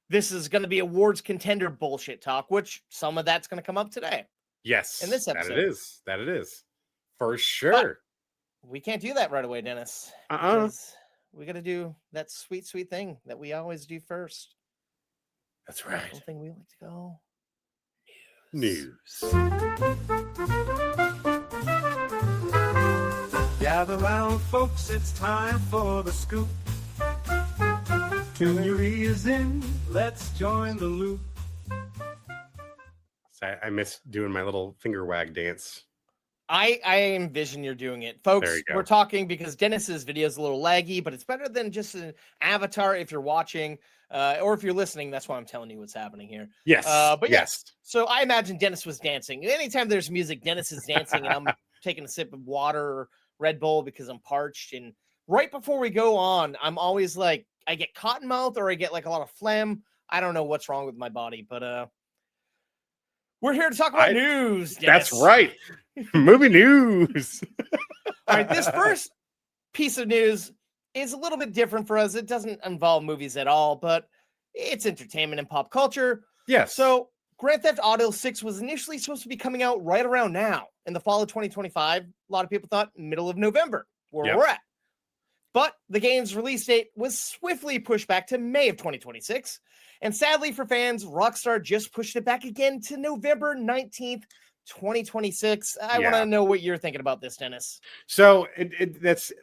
this is going to be awards contender bullshit talk, which some of that's going to come up today. Yes, in this episode. That it is. For sure. But we can't do that right away, Dennis. Because we got to do that sweet, sweet thing that we always do first. That's right. Something we like to go. News. Gather round, folks, it's time for the scoop. Tune your ears in, let's join the loop. I miss doing my little finger wag dance. I envision you're doing it. Folks, we're talking because Dennis's video is a little laggy, but it's better than just an avatar if you're watching or if you're listening. That's why I'm telling you what's happening here. Yes. But yes. So I imagine Dennis was dancing. Anytime there's music, Dennis is dancing and I'm taking a sip of water or Red Bull because I'm parched. And right before we go on, I'm always like, I get cotton mouth or I get like a lot of phlegm. I don't know what's wrong with my body, but we're here to talk about news. Dennis. That's right. Movie news. All right. This first piece of news is a little bit different for us. It doesn't involve movies at all, but it's entertainment and pop culture. Yes. So Grand Theft Auto 6 was initially supposed to be coming out right around now in the fall of 2025. A lot of people thought middle of November, where we're at. But the game's release date was swiftly pushed back to May of 2026. And sadly for fans, Rockstar just pushed it back again to November 19th, 2026. I want to know what you're thinking about this, Dennis. So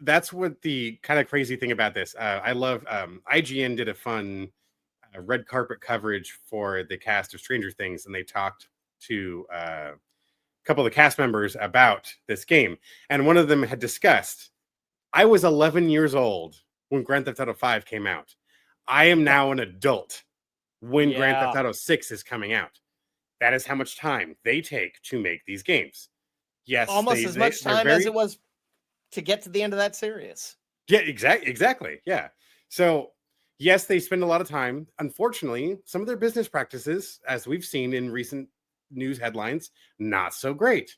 that's what the kind of crazy thing about this. I love IGN did a fun red carpet coverage for the cast of Stranger Things, and they talked to a couple of the cast members about this game. And one of them had discussed, I was 11 years old when Grand Theft Auto 5 came out. I am now an adult when Grand Theft Auto 6 is coming out. That is how much time they take to make these games. Yes. Almost as much time as it was to get to the end of that series. Yeah, exactly. Yeah. So, yes, they spend a lot of time. Unfortunately, some of their business practices, as we've seen in recent news headlines, not so great.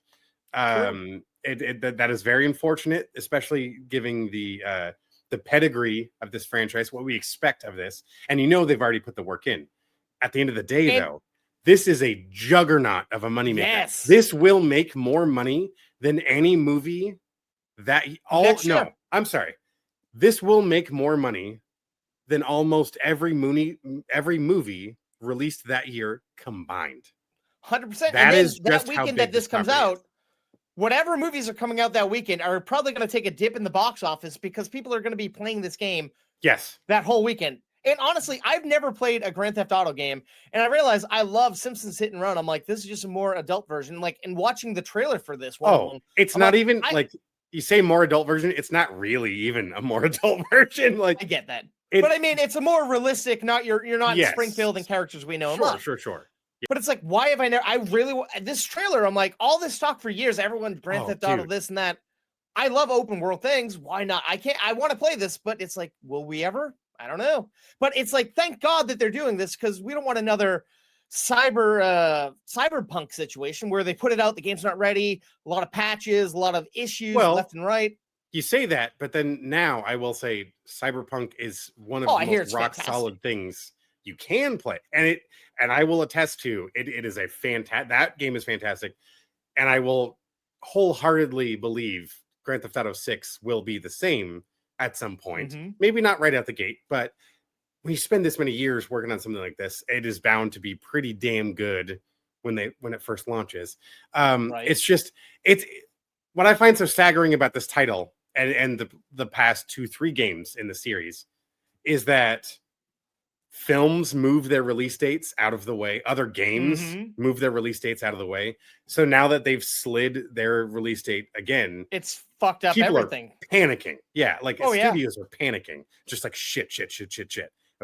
That is very unfortunate, especially given the pedigree of this franchise, what we expect of this. And they've already put the work in. At the end of the day, though, this is a juggernaut of a moneymaker. Yes. This will make more money than any movie I'm sorry. This will make more money than almost every movie released that year combined. 100%. That is that weekend that this comes out. Whatever movies are coming out that weekend are probably going to take a dip in the box office because people are going to be playing this game. Yes. That whole weekend. And honestly, I've never played a Grand Theft Auto game, and I realize I love Simpsons Hit and Run. I'm like, this is just a more adult version. Like, and watching the trailer for this one, it's not even like you say more adult version. It's not really even a more adult version. Like, I get that, but I mean, it's a more realistic. You're not in Springfield and characters we know. Sure. Yeah. But it's like, why have I never? I really this trailer. I'm like, all this talk for years. Everyone Grand Theft Auto this and that. I love open world things. Why not? I want to play this, but it's like, will we ever? I don't know. But it's like, thank God that they're doing this because we don't want another cyberpunk situation where they put it out, the game's not ready, a lot of patches, a lot of issues left and right. You say that, but then now I will say Cyberpunk is one of the most rock solid things you can play. And I will attest to it is a that game is fantastic. And I will wholeheartedly believe Grand Theft Auto 6 will be the same at some point. Mm-hmm. Maybe not right out the gate, but when you spend this many years working on something like this, it is bound to be pretty damn good when it first launches. It's what I find so staggering about this title and the past 2-3 games in the series is that films move their release dates out of the way. Other games move their release dates out of the way. So now that they've slid their release date again, it's fucked up people everything. Are panicking. Yeah. Like studios are panicking. Just like shit.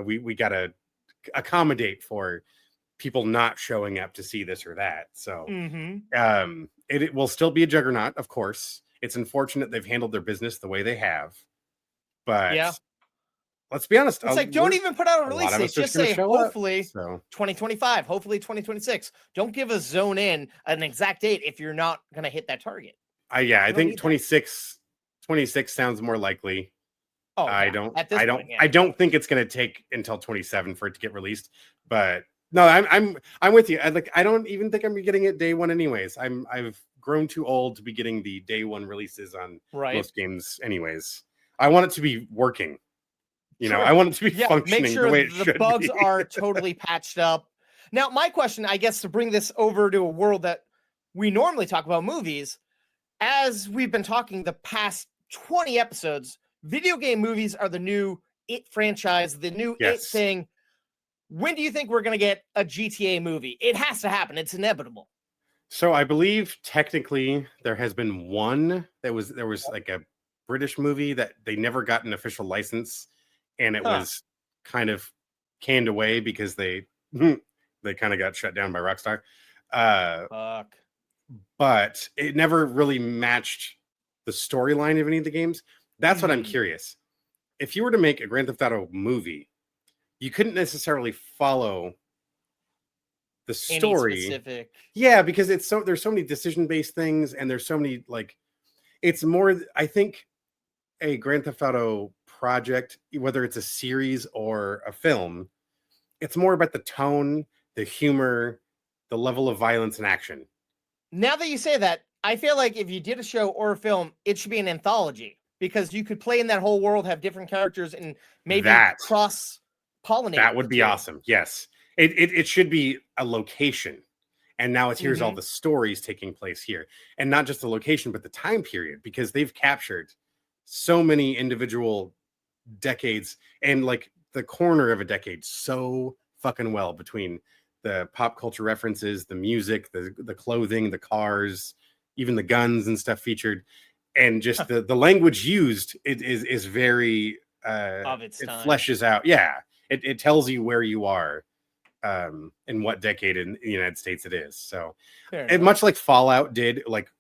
We got to accommodate for people not showing up to see this or that. So it will still be a juggernaut, of course. It's unfortunate they've handled their business the way they have. But let's be honest. It's like, don't even put out a release date. Just say, hopefully 2025, hopefully 2026. Don't give a zone in an exact date if you're not going to hit that target. I think 26 sounds more likely. Oh, I yeah. don't, At this I don't, point, yeah. I don't think it's going to take until 27 for it to get released. But no, I'm with you. I don't even think I'm getting it day one, anyways. I've grown too old to be getting the day one releases on Right. most games, anyways. I want it to be working. True. I want it to be Yeah, functioning make sure the way it the should bugs be. are totally patched up. Now, my question, I guess, to bring this over to a world that we normally talk about movies, as we've been talking the past 20 episodes, video game movies are the new It franchise, the new It Yes. thing. When do you think we're going to get a GTA movie? It has to happen. It's inevitable. So I believe technically there has been one there was like a British movie that they never got an official license, and it was kind of canned away because they they kind of got shut down by Rockstar. Fuck. But it never really matched the storyline of any of the games. That's what I'm Mhm. curious. If you were to make a Grand Theft Auto movie, you couldn't necessarily follow the Any story. specific. Yeah, because there's so many decision-based things, and there's so many, like, it's more, I think, a Grand Theft Auto project, whether it's a series or a film, it's more about the tone, the humor, the level of violence and action. Now that you say that, I feel like if you did a show or a film, it should be an anthology because you could play in that whole world, have different characters, and maybe That cross pollinate. that would be awesome. Yes. It should be a location. And now here's all Mhm. the stories taking place here. And not just the location, but the time period, because they've captured so many individual decades and like the corner of a decade so fucking well, between the pop culture references, the music, the clothing, the cars, even the guns and stuff featured, and just the language used. It is very Of its it time. fleshes out. Yeah, it tells you where you are, in what decade in the United States it is. So, Fair and enough. much like Fallout did, like,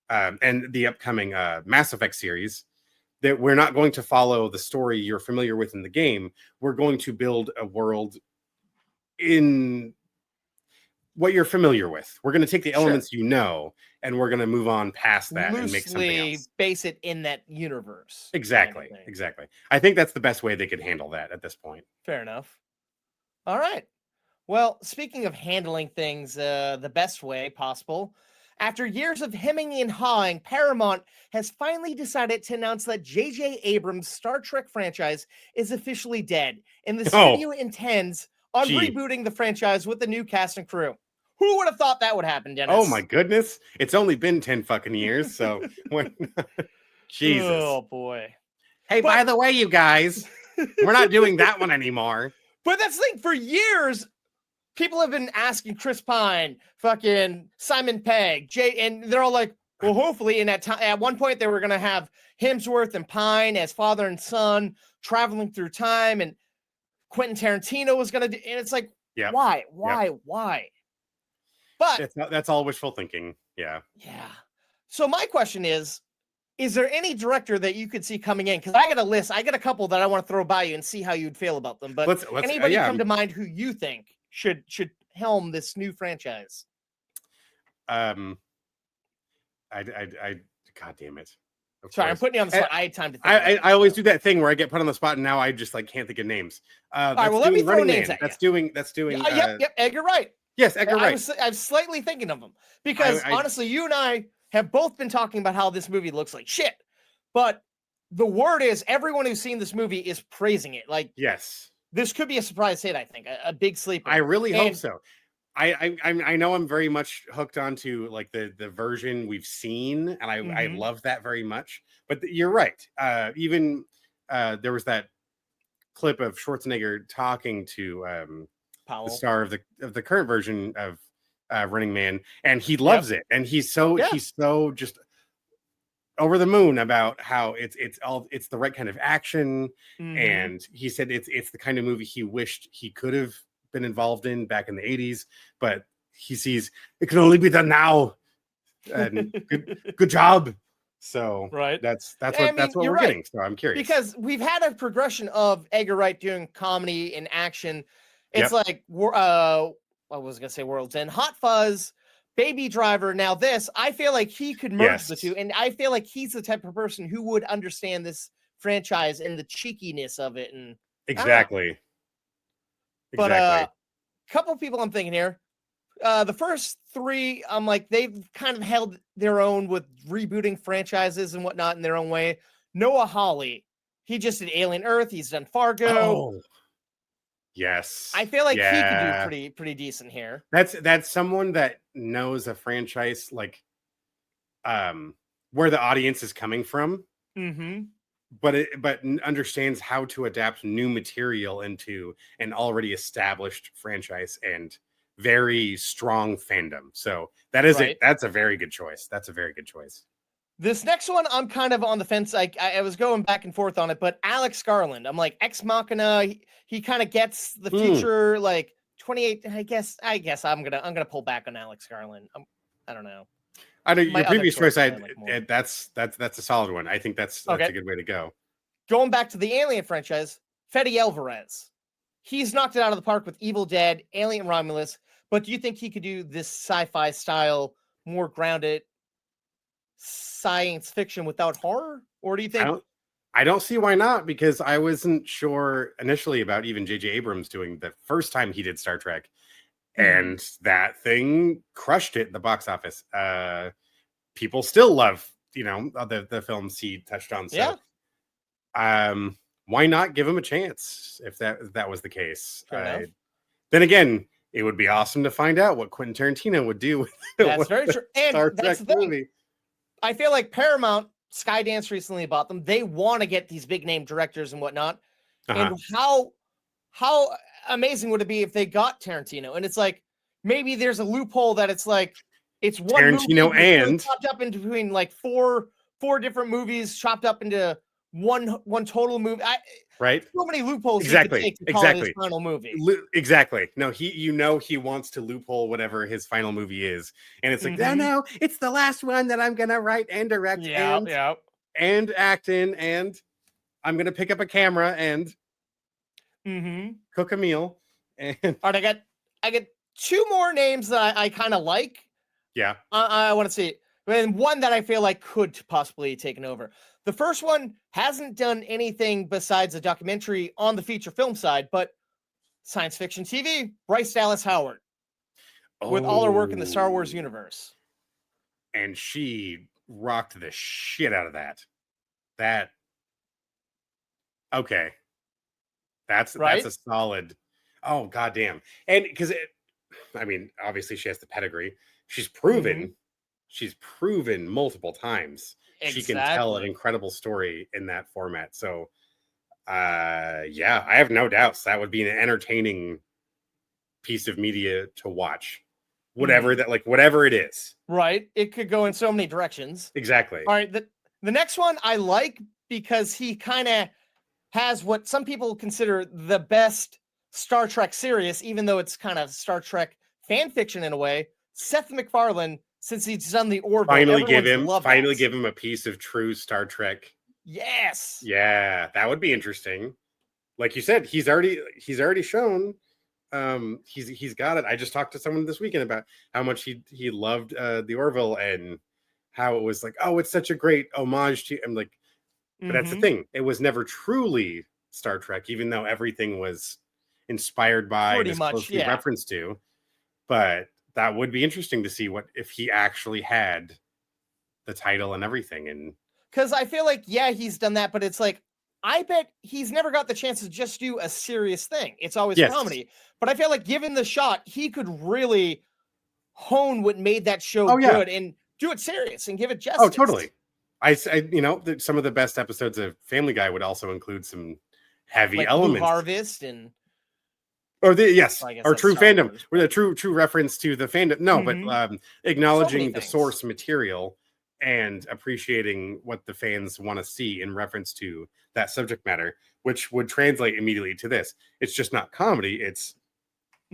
and the upcoming Mass Effect series, that we're not going to follow the story you're familiar with in the game. We're going to build a world in what you're familiar with. We're going to take the Sure. elements and we're going to move on past that and make something Loosely else. base it in that universe. Exactly. Kind of thing. Exactly. I think that's the best way they could handle that at this point. Fair enough. All right. Well, speaking of handling things the best way possible, after years of hemming and hawing, Paramount has finally decided to announce that J.J. Abrams' Star Trek franchise is officially dead, and the Oh, studio intends on gee. rebooting the franchise with a new cast and crew. Who would have thought that would happen, Dennis? Oh my goodness. It's only been 10 fucking years. So when Jesus. Oh boy. Hey, But- by the way, you guys, we're not doing that one anymore. But that's the thing, for years, people have been asking Chris Pine, fucking Simon Pegg, Jay, and they're all like, well, hopefully, in that time, at one point, they were going to have Hemsworth and Pine as father and son traveling through time, and Quentin Tarantino was going to do, and it's like, Yep. why? But That's all wishful thinking. Yeah. yeah. So my question is there any director that you could see coming in? Because I got a list. I got a couple that I want to throw by you and see how you'd feel about them. But Let's anybody yeah. come to mind who you think should helm this new franchise? I God damn it. Of Sorry, I'm course. putting you on the spot. I had time to think. about it, I always so. do that thing where I get put on the spot, and now I just like can't think of names. All right, well, let me throw Running names Man. at you. That's doing Yep, Edgar Wright. Yes, Edgar Wright. I'm slightly thinking of him because honestly, you and I have both been talking about how this movie looks like shit. But the word is everyone who's seen this movie is praising it. Like, Yes. this could be a surprise hit, I think. A big sleeper. I really hope And- so. I know I'm very much hooked onto like the version we've seen, and I Mhm. love that very much. But you're right. Even there was that clip of Schwarzenegger talking to the Powell. star of the current version of Running Man, and he loves it, and he's so just over the moon about how it's the right kind of action. Mhm. And he said it's the kind of movie he wished he could have been involved in back in the 80s, but he sees it can only be done now. And good job. So Right. that's I what mean, that's what you're we're right. getting. So I'm curious. Because we've had a progression of Edgar Wright doing comedy and action. It's like I was gonna say World's End, Hot Fuzz, Baby Driver. Now this, I feel like he could merge the Yes. two, and I feel like he's the type of person who would understand this franchise and the cheekiness of it. And Exactly. But Exactly. couple people I'm thinking here. The first three, I'm like, they've kind of held their own with rebooting franchises and whatnot in their own way. Noah Hawley, he just did Alien Earth. He's done Fargo. Oh, yes. I feel like he could do Yeah. pretty decent here. That's someone that knows a franchise like where the audience is coming from, Mm-hmm. but understands how to adapt new material into an already established franchise and very strong fandom. So that's a very good choice. That's a very good choice. This next one, I'm kind of on the fence. I was going back and forth on it, but Alex Garland, I'm like Ex Machina. He kind of gets the future, like 28. I guess I'm gonna pull back on Alex Garland. I don't know. I know your previous choice. That's a solid one. I think that's a good way to go. Going back to the Alien franchise, Fede Alvarez. He's knocked it out of the park with Evil Dead, Alien Romulus. But do you think he could do this sci-fi style, more grounded science fiction without horror? Or do you think I don't see why not, because I wasn't sure initially about even J.J. Abrams doing the first time he did Star Trek. And that thing crushed it at the box office. People still love, the films he touched on. So, why not give him a chance if that was the case? Then again, it would be awesome to find out what Quentin Tarantino would do. That's very true. And Star that's Trek the thing. movie. I feel like Paramount, Skydance recently bought them. They want to get these big name directors and whatnot. And how amazing would it be if they got Tarantino? And it's like, maybe there's a loophole that it's like, it's one Tarantino movie and chopped up into between like four different movies chopped up into one total movie. Right. So many loopholes. Exactly. His final movie. Exactly. No, he wants to loophole whatever his final movie is, and it's like, no, it's the last one that I'm gonna write and direct and act in, and I'm gonna pick up a camera and cook a meal. And all right, I get two more names that I kind of like. Yeah, I want to see it. And one that I feel like could possibly take over. The first one hasn't done anything besides a documentary on the feature film side, but science fiction TV, Bryce Dallas Howard, with all her work in the Star Wars universe. And she rocked the shit out of that. Okay. That's a solid. Oh, goddamn. And because obviously she has the pedigree. She's proven multiple times she can tell an incredible story in that format. So I have no doubts that would be an entertaining piece of media to watch. Whatever it is. Right. It could go in so many directions. Exactly. All right. The next one I like because he kind of has what some people consider the best Star Trek series, even though it's kind of Star Trek fan fiction in a way. Seth MacFarlane, since he's done the Orville, finally give him a piece of true Star Trek. Yes. Yeah, that would be interesting. Like you said, he's already shown he's got it. I just talked to someone this weekend about how much he loved the Orville and how it was like, oh, it's such a great homage to. I'm like, but that's the thing. It was never truly Star Trek, even though everything was inspired by and closely referenced to. But that would be interesting to see what if he actually had the title and everything. And because I feel like, he's done that, but it's like, I bet he's never got the chance to just do a serious thing. It's always comedy. But I feel like given the shot, he could really hone what made that show good and do it serious and give it justice. Oh, totally. Some of the best episodes of Family Guy would also include some heavy elements. Blue Harvest and or true fandom, or the true reference to the fandom. No, but acknowledging the source material and appreciating what the fans want to see in reference to that subject matter, which would translate immediately to this. It's just not comedy. It's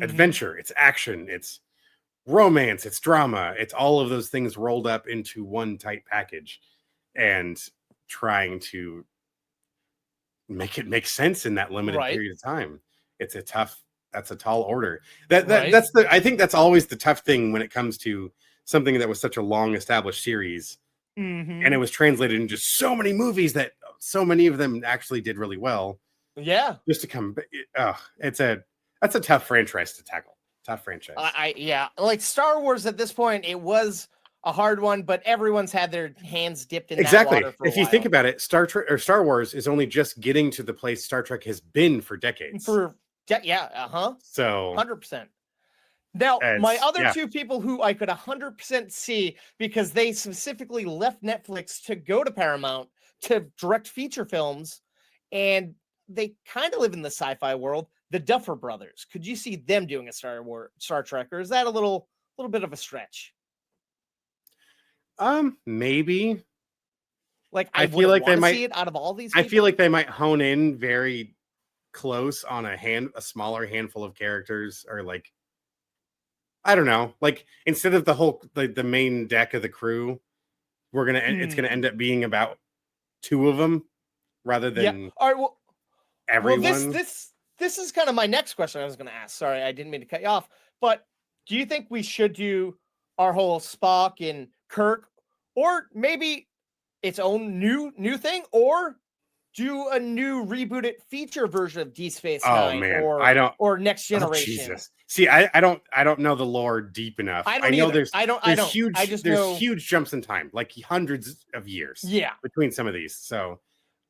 adventure. It's action. It's romance. It's drama. It's all of those things rolled up into one tight package and trying to make it make sense in that limited period of time. That's a tall order. I think that's always the tough thing when it comes to something that was such a long established series and it was translated into so many movies that so many of them actually did really well. Yeah. Just to come, that's a tough franchise to tackle. Tough franchise. Yeah, like Star Wars at this point, it was a hard one, but everyone's had their hands dipped in exactly. that water for a if you while. think about it, Star Wars is only just getting to the place Star Trek has been for decades. So 100%. Now, my other two people who I could 100% see because they specifically left Netflix to go to Paramount to direct feature films, and they kind of live in the sci-fi world. The Duffer Brothers. Could you see them doing a Star Trek, or is that a little bit of a stretch? Maybe. Like I feel like they might see it out of all these. I feel like they might hone in very close on a smaller handful of characters, or like, I don't know, like instead of the whole the main deck of the crew, it's gonna end up being about 2 of them rather than all right. Well, everyone. Well, this is kind of my next question I was going to ask. Sorry, I didn't mean to cut you off. But do you think we should do our whole Spock and Kirk, or maybe its own new thing, or do a new rebooted feature version of Deep Space Nine, or Next Generation? Jesus. See, I don't know the lore deep enough. I know there's huge. There's huge jumps in time, like hundreds of years. Yeah, between some of these. So.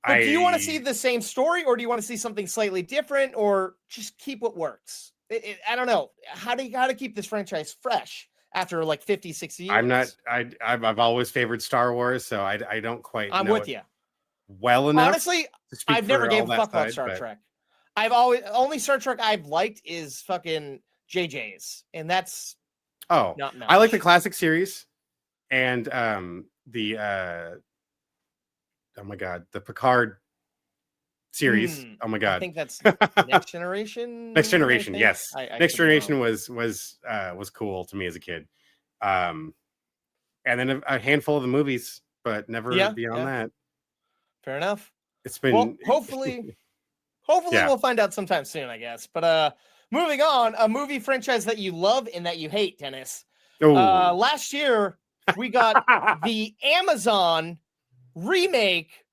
But do you want to see the same story, or do you want to see something slightly different, or just keep what works? I don't know. How to keep this franchise fresh after like 50, 60 years? I've always favored Star Wars, so I don't quite I'm know with you. Well enough. Honestly, I've never gave a fuck about Star Trek. Only Star Trek I've liked is fucking JJ's, and that's not much. I like the classic series and oh my god, the Picard series. Oh my god, I think that's Next Generation. Next Generation, yes. Next Generation was cool to me as a kid. And then a handful of the movies, but never beyond that. Fair enough. It's been hopefully we'll find out sometime soon, I guess. But moving on, a movie franchise that you love and that you hate, Dennis. Last year we got the Amazon remake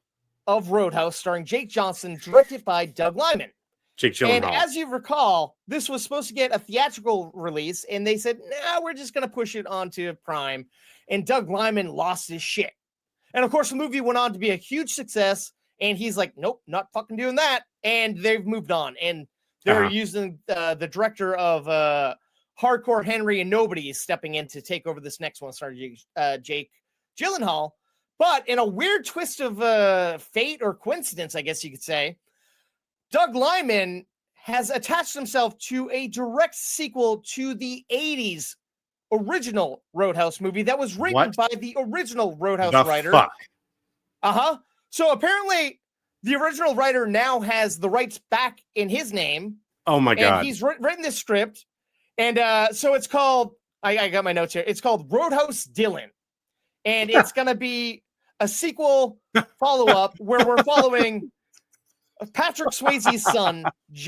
of Roadhouse starring Jake Johnson, directed by Doug Liman. Jake Gyllenhaal. And as you recall, this was supposed to get a theatrical release, and they said, nah, we're just going to push it onto Prime. And Doug Liman lost his shit. And of course, the movie went on to be a huge success, and he's like, nope, not fucking doing that. And they've moved on. And they're using the director of Hardcore Henry and Nobody is stepping in to take over this next one, starring Jake Gyllenhaal. But in a weird twist of fate or coincidence, I guess you could say, Doug Liman has attached himself to a direct sequel to the 80s original Roadhouse movie that was written by the original Roadhouse writer. Fuck? So apparently the original writer now has the rights back in his name. Oh my God. And he's written this script. And so it's called, I got my notes here. It's called Roadhouse Dylan. And it's going to be a sequel follow-up where we're following Patrick Swayze's son.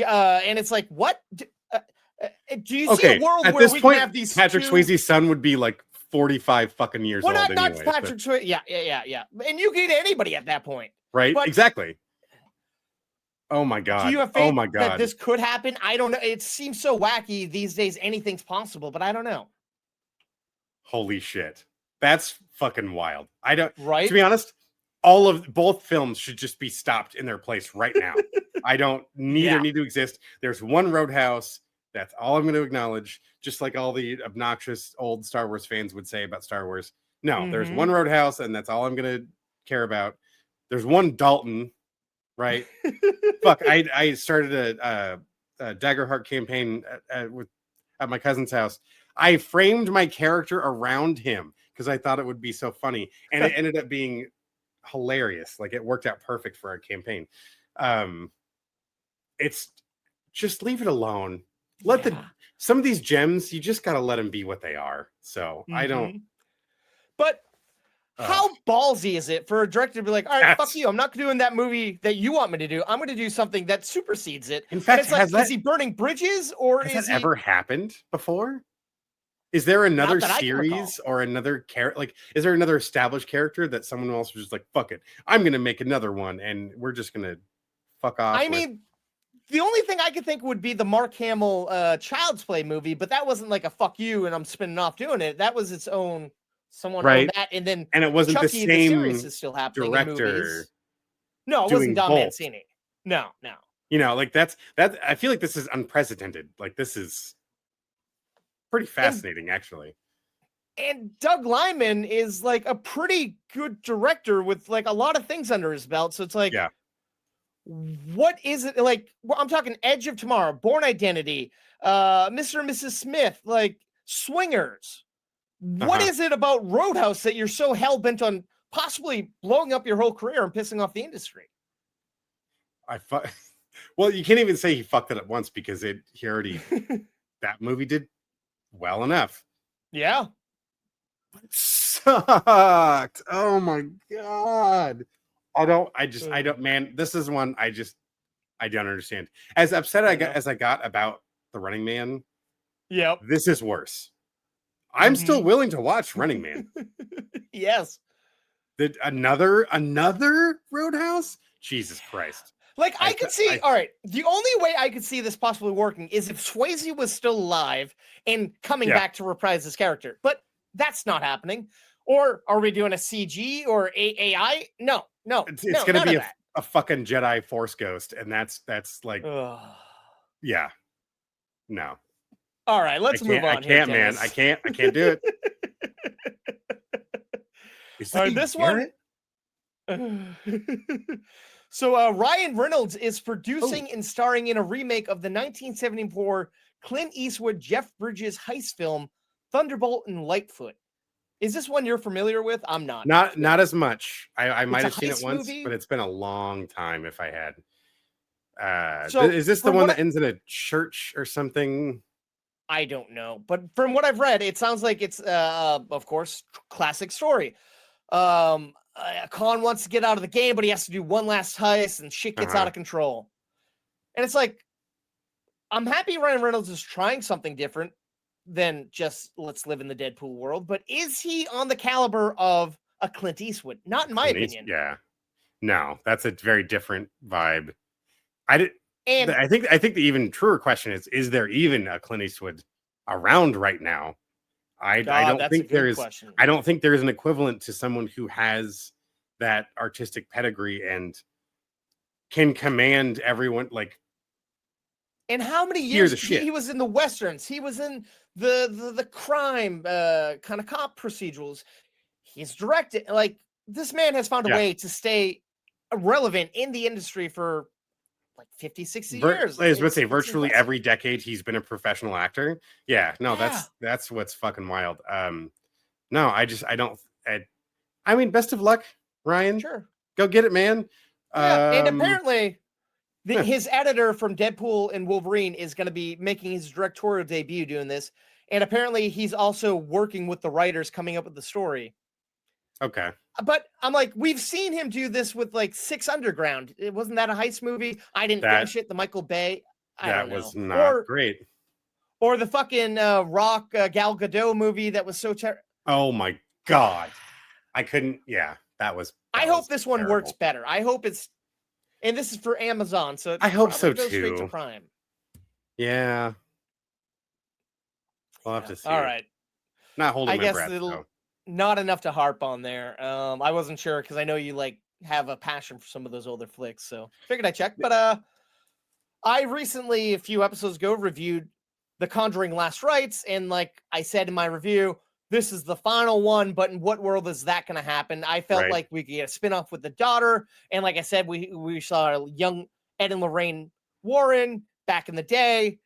And it's like, what? Do you see a world where we can have these Patrick Swayze's son would be like 45 fucking years old anyway. Not Patrick Swayze. Yeah. And you get anybody at that point. Right? But exactly. Oh my God. Do you have faith that this could happen? I don't know. It seems so wacky these days. Anything's possible, but I don't know. Holy shit. That's fucking wild. I don't, right? To be honest, both films should just be stopped in their place right now. Neither need to exist. There's one Roadhouse. That's all I'm going to acknowledge. Just like all the obnoxious old Star Wars fans would say about Star Wars. No, there's one Roadhouse, and that's all I'm going to care about. There's one Dalton, right? Fuck, I started a Daggerheart campaign at my cousin's house. I framed my character around him because I thought it would be so funny, and it ended up being hilarious. Like, it worked out perfect for our campaign. It's just leave it alone. Some of these gems, you just got to let them be what they are. So I don't. But how ballsy is it for a director to be like, all right, fuck you. I'm not doing that movie that you want me to do. I'm going to do something that supersedes it. In fact, it's like, is he burning bridges, or has that ever happened before? Is there another that I can recall. series or another character? Like, is there another established character that someone else was just like, fuck it, I'm gonna make another one, and we're just gonna fuck off? I mean, the only thing I could think would be the Mark Hamill Child's Play movie, but that wasn't like a fuck you and I'm spinning off doing it. That was its own. Someone Right. owned that, and then and it wasn't Chucky, the the same series is still happening in director. movies. No, it doing wasn't Don both. Mancini. No. You know, like that. I feel like this is unprecedented. Like this is pretty fascinating, actually. And Doug Liman is like a pretty good director with like a lot of things under his belt. So it's like, Yeah. What is it like? I'm talking Edge of Tomorrow, Born Identity, Mr. and Mrs. Smith, like Swingers. What is it about Roadhouse that you're so hell bent on possibly blowing up your whole career and pissing off the industry? Well, you can't even say he fucked it up once because he already that movie did well enough. Yeah. It sucked. Oh my god. I don't, man. This is one I don't understand. As upset as I got about The Running Man, Yep. this is worse. I'm still willing to watch Running Man. Yes. Another Roadhouse? Jesus Christ. Like I could see, all right. The only way I could see this possibly working is if Swayze was still alive and coming back to reprise his character. But that's not happening. Or are we doing a CG or AI? No. It's gonna be a fucking Jedi Force ghost, and that's like, yeah, no. All right, let's move on. I can't, man. I can't do it. All right, this one. So Ryan Reynolds is producing and starring in a remake of the 1974 Clint Eastwood Jeff Bridges heist film Thunderbolt and Lightfoot. Is this one you're familiar with? I'm not. Not as much. I might have seen it once, movie? but it's been a long time if I had. So is this the one that ends in a church or something? I don't know, but from what I've read, it sounds like it's, of course, classic story. Khan wants to get out of the game, but he has to do one last heist, and shit gets out of control. And it's like, I'm happy Ryan Reynolds is trying something different than just let's live in the Deadpool world, but is he on the caliber of a Clint Eastwood? Not in my opinion. Yeah, no, that's a very different vibe. I think the even truer question is there even a Clint Eastwood around right now? I don't think there is. I don't think there is an equivalent to someone who has that artistic pedigree and can command everyone. Like, and how many years he was in the westerns? He was in the crime kind of cop procedurals. He's directed. Like, this man has found a way to stay relevant in the industry for like 50, 60 years. I was going to say virtually every decade he's been a professional actor. Yeah, no, that's what's fucking wild. No, I don't. I mean, best of luck, Ryan. Sure, go get it, man. Yeah, and apparently, his editor from Deadpool and Wolverine is going to be making his directorial debut doing this, and apparently he's also working with the writers coming up with the story. Okay. But I'm like, we've seen him do this with like Six Underground. It wasn't that a heist movie? I didn't finish it. The Michael Bay. That was not great. Or the fucking Rock Gal Gadot movie that was so terrible. Oh my god, I couldn't. Yeah, that was. I hope this one works better. I hope it's, and this is for Amazon, so I hope so too. Straight to Prime. Yeah, we'll have to see. All right, not holding my breath. Though. Not enough to harp on there. I wasn't sure because I know you like have a passion for some of those older flicks, so figured I'd check. But I recently, a few episodes ago, reviewed The Conjuring Last Rites, and like I said in my review, this is the final one, but in what world is that going to happen? I felt like we could get a spinoff with the daughter, and like I said, we saw young Ed and Lorraine Warren back in the day.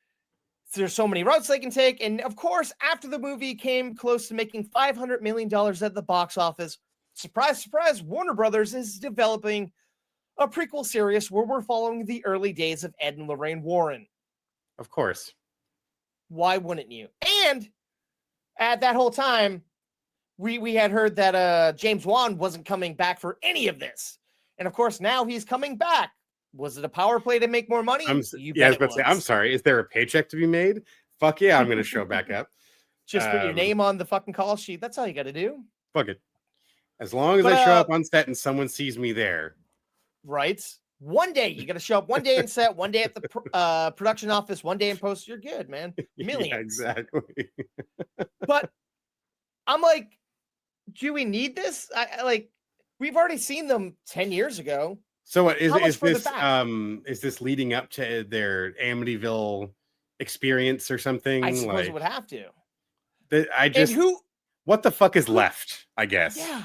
There's so many routes they can take. And of course, after the movie came close to making $500 million at the box office, surprise, surprise, Warner Brothers is developing a prequel series where we're following the early days of Ed and Lorraine Warren. Of course. Why wouldn't you? And at that whole time, we had heard that James Wan wasn't coming back for any of this. And of course, now he's coming back. Was it a power play to make more money? I was about to say, I'm sorry. Is there a paycheck to be made? Fuck yeah, I'm going to show back up. Just put your name on the fucking call sheet. That's all you got to do. Fuck it. As long as I show up on set and someone sees me there. Right. One day you got to show up. One day in set. One day at the production office. One day in post. You're good, man. Millions. Yeah, exactly. But I'm like, do we need this? I like. We've already seen them 10 years ago. So is this leading up to their Amityville experience or something? I suppose it would have to. What the fuck is left, I guess. Yeah,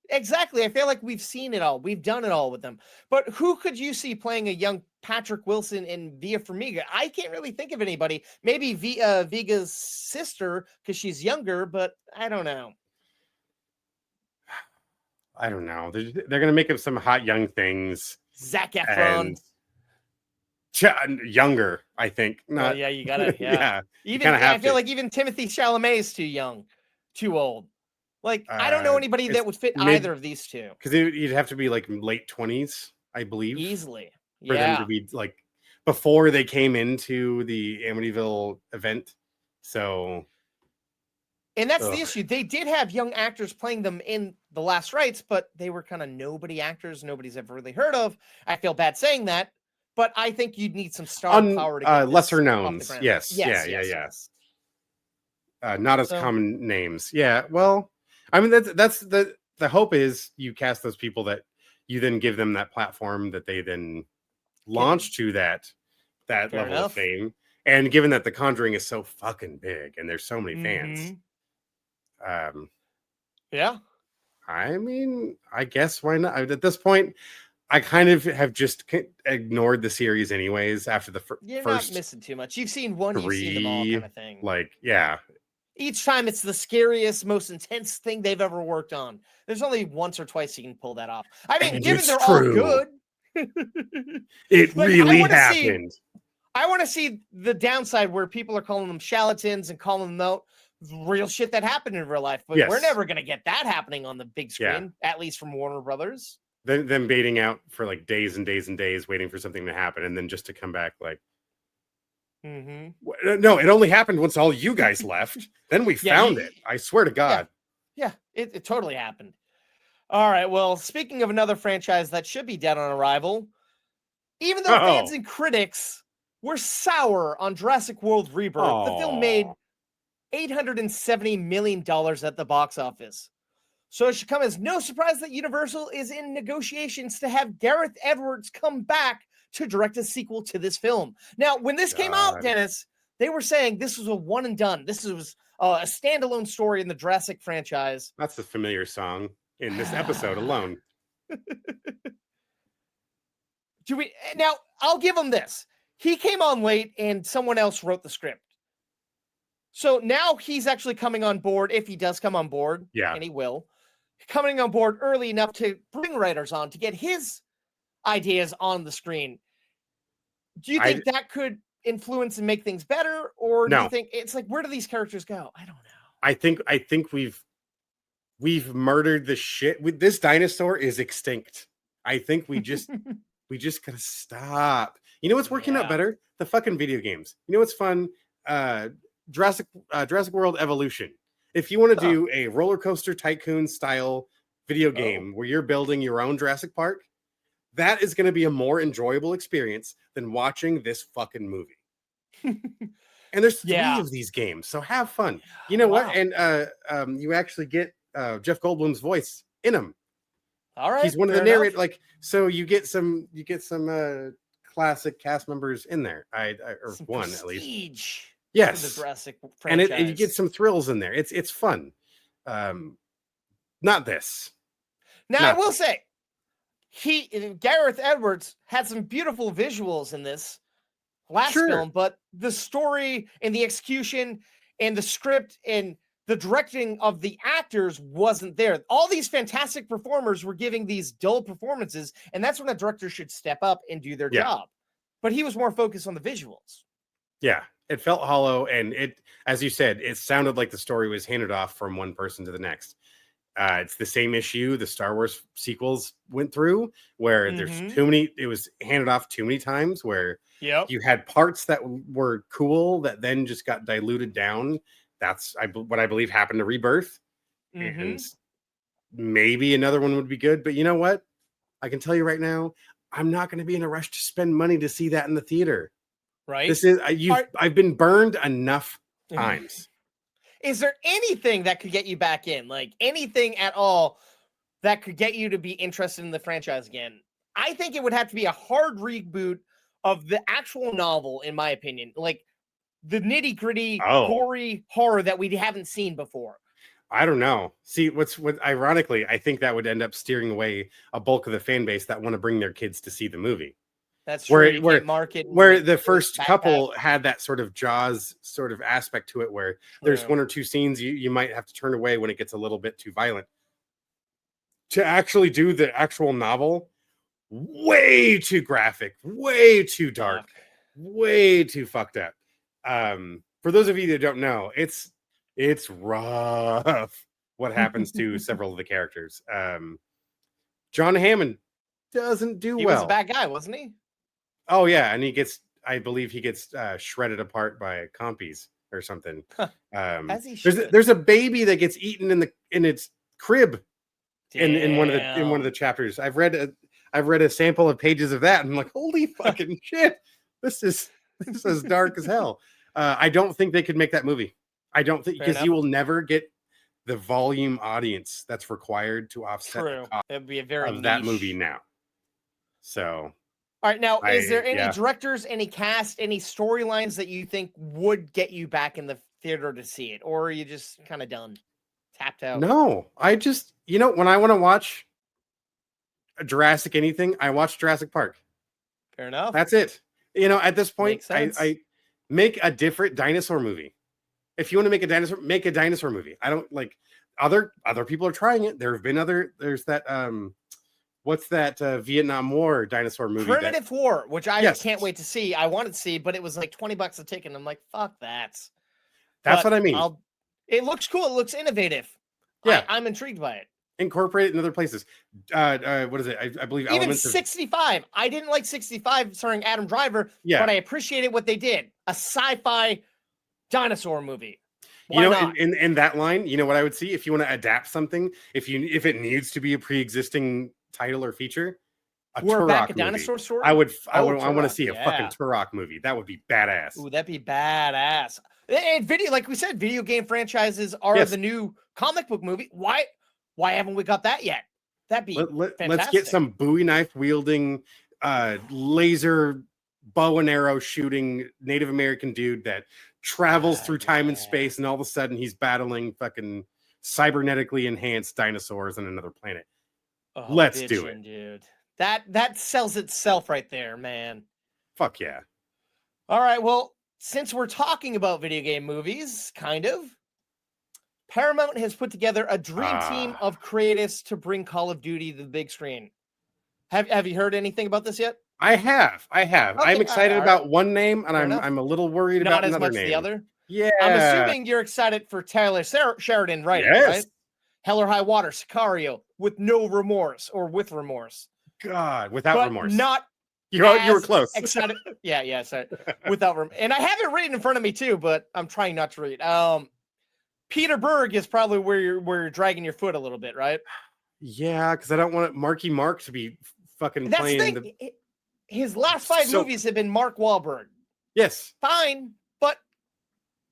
exactly. I feel like we've seen it all. We've done it all with them. But who could you see playing a young Patrick Wilson in Via Farmiga? I can't really think of anybody. Maybe Viga's sister, because she's younger, but I don't know. I don't know. They're going to make up some hot young things. Zac Efron. Younger, I think. Not, yeah, you gotta. Yeah. Yeah, even I feel like even Timothy Chalamet is too young, too old. Like I don't know anybody that would fit either of these two. Because you'd have to be like late 20s, I believe, easily for them to be like before they came into the Amityville event. So, and that's the issue. They did have young actors playing them in The Last Rites, but they were kind of nobody actors nobody's ever really heard of. I feel bad saying that. But I think you'd need some star power to get lesser knowns. Yes. Not as common names. Yeah. Well, I mean, that's the hope is you cast those people that you then give them that platform that they then launch to that level of fame. And given that The Conjuring is so fucking big and there's so many fans, yeah. I mean, I guess why not? At this point, I kind of have just ignored the series anyways after the You're first not missing too much. You've seen one, you've seen them all kind of thing. Like, yeah. Each time it's the scariest, most intense thing they've ever worked on. There's only once or twice you can pull that off. I mean, given they're all good. It really happened. I want to see the downside where people are calling them charlatans and calling them out real shit that happened in real life. But we're never going to get that happening on the big screen, at least from Warner Brothers. Them baiting out for like days and days and days, waiting for something to happen, and then just to come back like, no, it only happened once all you guys left. Then we found it. I swear to God. Yeah, it totally happened. All right. Well, speaking of another franchise that should be dead on arrival, even though fans and critics were sour on Jurassic World Rebirth, the film made $870 million at the box office. So it should come as no surprise that Universal is in negotiations to have Gareth Edwards come back to direct a sequel to this film. Now, when this came out, Dennis, they were saying this was a one and done. This was a standalone story in the Jurassic franchise. That's a familiar song in this episode alone. Now, I'll give him this. He came on late and someone else wrote the script. So now he's actually coming on board, if he does come on board, and he will. Coming on board early enough to bring writers on to get his ideas on the screen. Do you think that could influence and make things better, or do you think it's like, where do these characters go? I don't know. I think we've murdered the shit. This dinosaur is extinct. I think we just gotta stop. You know what's working out better? The fucking video games. You know what's fun? Jurassic World Evolution. If you want to do a roller coaster tycoon style video game where you're building your own Jurassic Park, that is going to be a more enjoyable experience than watching this fucking movie. And there's 3 of these games, so have fun. You know what? And you actually get Jeff Goldblum's voice in them. All right, he's one of the narrators. Like, so you get some classic cast members in there. Or some one at least. Yes, the Jurassic franchise. And you get some thrills in there. It's fun. Not this. Now I will say, Gareth Edwards had some beautiful visuals in this last film, but the story and the execution and the script and the directing of the actors wasn't there. All these fantastic performers were giving these dull performances, and that's when a director should step up and do their job. But he was more focused on the visuals. Yeah. It felt hollow, and it, as you said, it sounded like the story was handed off from one person to the next. It's the same issue the Star Wars sequels went through, where there's too many. It was handed off too many times, where you had parts that were cool that then just got diluted down. That's what I believe happened to Rebirth, Mhm. and maybe another one would be good. But you know what? I can tell you right now, I'm not going to be in a rush to spend money to see that in the theater. Right? This is Are- I've been burned enough times. Is there anything that could get you back in? Like anything at all that could get you to be interested in the franchise again? I think it would have to be a hard reboot of the actual novel, in my opinion. Like the nitty-gritty, Oh. gory horror that we haven't seen before. I don't know. See, what ironically, I think that would end up steering away a bulk of the fan base that want to bring their kids to see the movie. That's true. You can't market where and the first backpack. couple had that sort of Jaws sort of aspect to it, where there's True. one or two scenes you might have to turn away when it gets a little bit too violent. To actually do the actual novel, way too graphic, way too dark, way too fucked up. For those of you that don't know, it's rough what happens to several of the characters. John Hammond doesn't do He well. was a bad guy, wasn't he? Oh yeah, and I believe he gets shredded apart by compies or something. As he should. There's a baby that gets eaten in its crib in one of Damn. the chapters. I've read a sample of pages of that, and I'm like, holy fucking shit, this is dark as hell. I don't think they could make that movie. I don't think, Fair because enough. you will never get the volume audience that's required to offset True. the cost It'd be a very of that niche movie now. So All right, now, is there any yeah. directors, any cast, any storylines that you think would get you back in the theater to see it? Or are you just kind of done? Tapped out? No, I just, when I want to watch a Jurassic anything, I watch Jurassic Park. Fair enough. That's it. At this point, Makes sense. I make a different dinosaur movie. If you want to make a dinosaur movie. I don't like other people are trying it. There's that what's that Vietnam War dinosaur movie? Primitive War, which I Yes. can't wait to see. I wanted to see, but it was like $20 a ticket. And I'm like, fuck that. That's But what I mean. It looks cool. It looks innovative. Yeah. I'm intrigued by it. Incorporate it in other places. What is it? I believe Even Elements 65. I didn't like 65 starring Adam Driver, Yeah. but I appreciated what they did. A sci-fi dinosaur movie. Why not? In that line, you know what I would see if you want to adapt something, if it needs to be a pre-existing title or feature, We're back a Turok dinosaur movie. story. I want Turok, to see a fucking Turok movie. That would be badass. Ooh, that'd be badass. And like we said, video game franchises are Yes. the new comic book movie. Why haven't we got that yet? That'd be Let's fantastic. get some Bowie knife wielding, laser bow and arrow shooting Native American dude that travels through time and space, and all of a sudden he's battling fucking cybernetically enhanced dinosaurs on another planet. Oh, Let's do it. dude. That sells itself right there, man. Fuck yeah. All right, well, since we're talking about video game movies, kind of, Paramount has put together a dream team of creatives to bring Call of Duty to the big screen. Have you heard anything about this yet? I have. Okay, I'm excited all right. about one name, and Fair enough. I'm a little worried Not about as another much name. the other. Yeah. I'm assuming you're excited for Taylor Sheridan, right? Yes. Right? Hell or High Water, Sicario, with no remorse or with remorse. God, without But remorse. not you were as close. excited. Yeah, sorry. Without remorse. And I have it written in front of me too, but I'm trying not to read. Peter Berg is probably where you're dragging your foot a little bit, right? Yeah, because I don't want Marky Mark to be fucking That's playing the thing. His last 5 movies have been Mark Wahlberg. Yes. Fine, but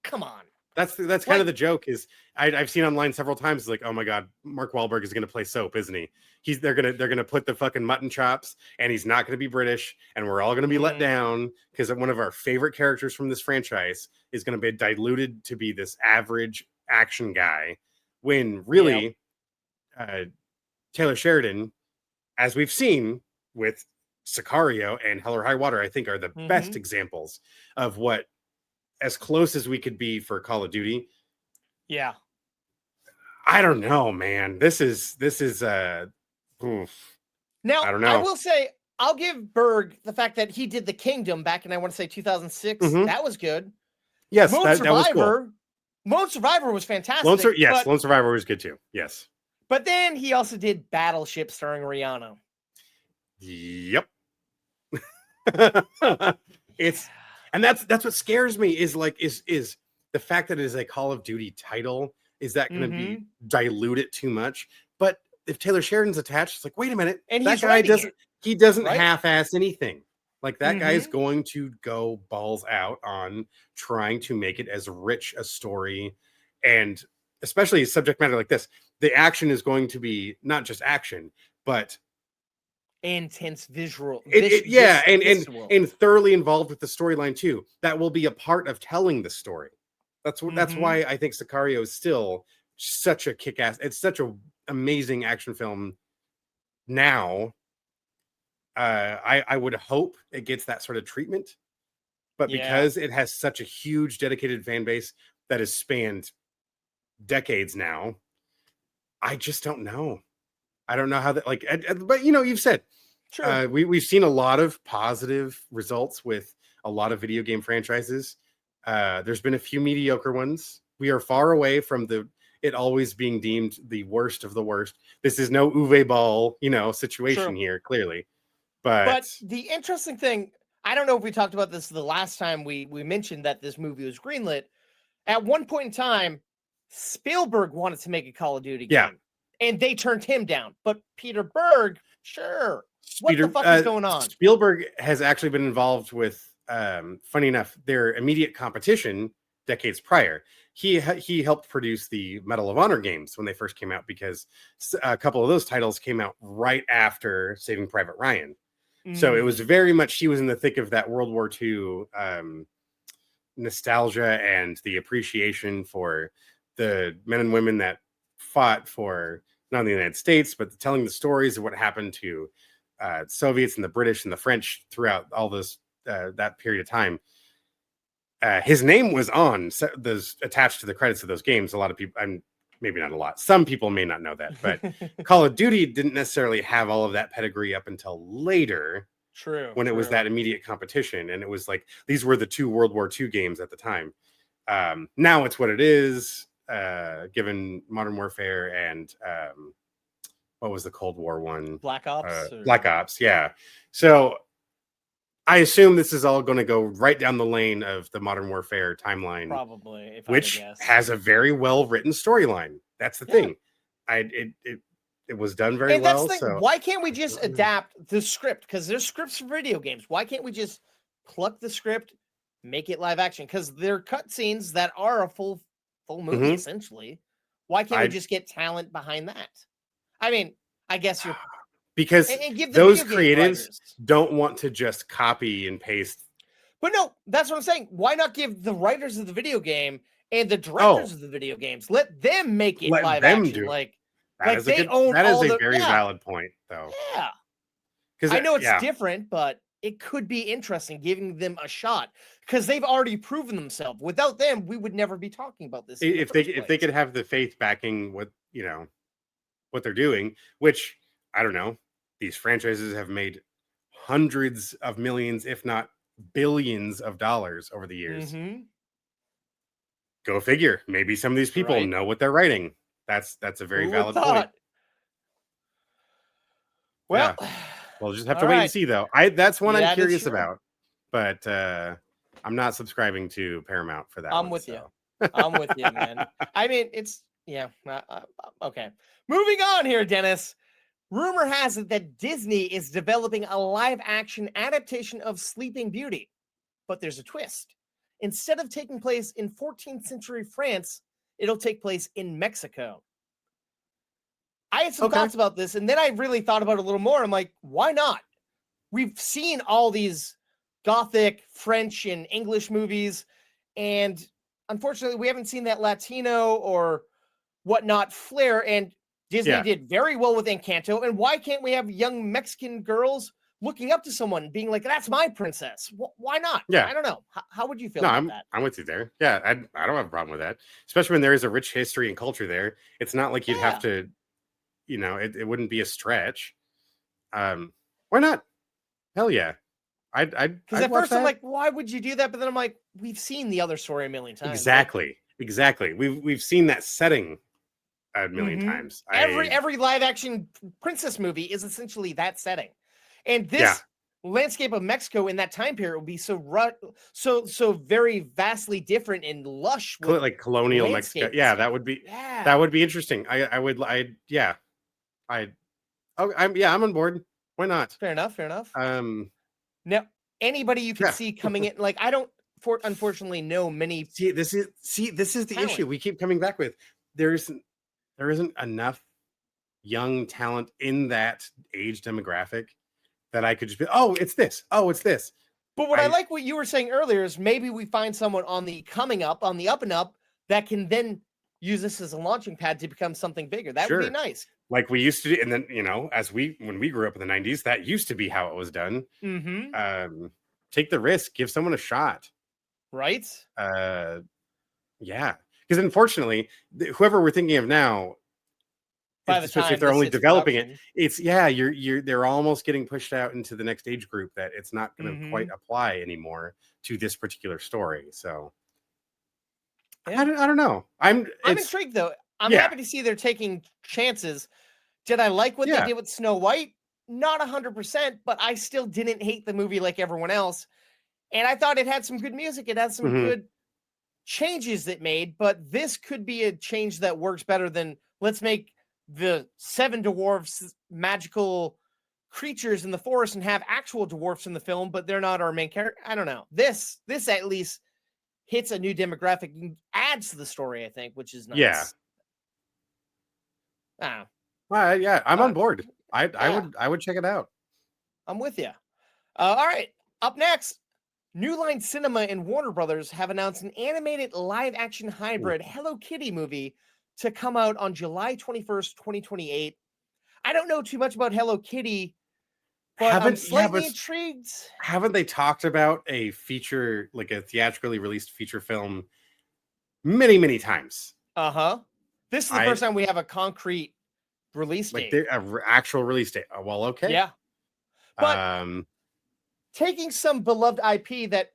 come on. That's kind of the joke. Is I've seen online several times, like, oh my god, Mark Wahlberg is going to play Soap, isn't he? They're gonna put the fucking mutton chops, and he's not going to be British, and we're all going to be let down because one of our favorite characters from this franchise is going to be diluted to be this average action guy, when really, Taylor Sheridan, as we've seen with Sicario and Hell or High Water, I think are the best examples of what as close as we could be for Call of Duty. Yeah. I don't know, man. This is oof. Now, I don't know. I will say, I'll give Berg the fact that he did The Kingdom back in, I want to say 2006. That was good. Yes, Lone that was Survivor. cool. Lone Survivor was fantastic. Lone Survivor was good too. Yes. But then he also did Battleship starring Rihanna. Yep. That's what scares me is the fact that it is a Call of Duty title, is that going to be Mm-hmm. dilute it too much? But if Taylor Sheridan's attached, it's like, wait a minute, And that he's guy writing doesn't it, he doesn't right? half-ass anything. Like that guy is Mm-hmm. going to go balls out on trying to make it as rich a story, and especially a subject matter like this. The action is going to be not just action, but Intense visual, yeah, visual. and thoroughly involved with the storyline too. That will be a part of telling the story. That's Mm-hmm. why I think Sicario is still such a kick-ass. It's such a amazing action film now. I would hope it gets that sort of treatment, but Yeah, because it has such a huge dedicated fan base that has spanned decades now, I just don't know. I don't know how that like, but you've said true. we've seen a lot of positive results with a lot of video game franchises. There's been a few mediocre ones. We are far away from it always being deemed the worst of the worst. This is no Uwe Ball, situation True. here, clearly. But But the interesting thing, I don't know if we talked about this the last time we mentioned that this movie was greenlit. At one point in time, Spielberg wanted to make a Call of Duty yeah, game, and they turned him down. But Peter Berg, sure. What the Peter fuck is going on? Spielberg has actually been involved with, funny enough, their immediate competition decades prior. He helped produce the Medal of Honor games when they first came out, because a couple of those titles came out right after Saving Private Ryan. So it was very much, he was in the thick of that World War II nostalgia and the appreciation for the men and women that fought for not only the United States, but telling the stories of what happened to Soviets and the British and the French throughout all this that period of time. His name was on those attached to the credits of those games. A lot of people, maybe not a lot, some people may not know that, but Call of Duty didn't necessarily have all of that pedigree up until later, True. when it was that immediate competition. And it was like, these were the two World War II games at the time. Now it's what it is, given Modern Warfare and what was the Cold War one? Black Ops. Black Ops, yeah. So I assume this is all going to go right down the lane of the Modern Warfare timeline, Probably, if which I had to guess. has a very well written storyline. That's the thing. It was done very And that's well. the thing. So Why can't we just adapt the script? Because there's scripts for video games. Why can't we just pluck the script, make it live action? Because they're cutscenes that are a full movie, essentially. Why can't we just get talent behind that? I mean, I guess you're because and give the those video game creatives writers. don't want to just copy and paste. But no, that's what I'm saying. Why not give the writers of the video game and the directors of the video games, let them make it Let live them action? do it. Like That is they own that is all a the very valid point, though. Yeah. Because I know it's different, but it could be interesting giving them a shot, because they've already proven themselves. Without them, we would never be talking about this. if they could have the faith backing what they're doing, which I don't know, these franchises have made hundreds of millions, if not billions of dollars over the years. Go figure. Maybe some of these people know what they're writing. That's a very valid point. Well, we'll just have to wait and see, though. That's one I'm curious about, but I'm not subscribing to Paramount for that. I'm with you. I'm with you, man. I mean, it's okay. Moving on here, Dennis. Rumor has it that Disney is developing a live-action adaptation of Sleeping Beauty, but there's a twist. Instead of taking place in 14th century France, it'll take place in Mexico. I had some thoughts about this, and then I really thought about it a little more. I'm like, why not? We've seen all these Gothic, French, and English movies, and unfortunately, we haven't seen that Latino or whatnot flair, and Disney did very well with Encanto, and why can't we have young Mexican girls looking up to someone, being like, that's my princess? Why not? Yeah. I don't know. How would you feel about that? I'm with you there. Yeah, I don't have a problem with that, especially when there is a rich history and culture there. It's not like you'd have to, it wouldn't be a stretch. Why not? Hell yeah. Because at first I'm like, why would you do that? But then I'm like, we've seen the other story a million times. Exactly. We've seen that setting a million times. Every live action princess movie is essentially that setting. And this landscape of Mexico in that time period would be so very vastly different and lush with Like colonial Mexico. landscape and Yeah, stuff. that Yeah. would be interesting. I'm on board. Why not? Fair enough. Fair enough. Um, Now, anybody you could yeah. see coming in, like I don't unfortunately know many. This is the Talent. issue we keep coming back with. There isn't enough young talent in that age demographic that I could just be, oh, it's this. Oh, it's this. But what I like what you were saying earlier is maybe we find someone on the up and up that can then use this as a launching pad to become something bigger. That would be Sure. nice. Like we used to do, and then when we grew up in the 90s, that used to be how it was done. Mm-hmm. Take the risk, give someone a shot. Right? Yeah. Because unfortunately, whoever we're thinking of now, By the especially time if they're this only hits developing production. they're almost getting pushed out into the next age group that it's not going to quite Mhm. apply anymore to this particular story. So Yeah. I don't know. I'm intrigued though. I'm Yeah. happy to see they're taking chances. Did I like what they Yeah. did with Snow White? Not 100%, but I still didn't hate the movie like everyone else. And I thought it had some good music. It had some Mhm. good changes it made, but this could be a change that works better than let's make the 7 dwarfs magical creatures in the forest and have actual dwarfs in the film, but they're not our main character. I don't know. This at least hits a new demographic and adds to the story, I think, which is nice. Yeah. Ah, Yeah, I'm on board. I yeah. would check it out. I'm with you. All right. Up next, New Line Cinema and Warner Brothers have announced an animated live-action hybrid Hello Kitty movie to come out on July 21st, 2028. I don't know too much about Hello Kitty, but I'm slightly intrigued. Haven't they talked about a feature, like a theatrically released feature film many, many times? Uh-huh. This is the first time we have a concrete release date. Like actual release date. Oh, well, okay. Yeah. But taking some beloved IP that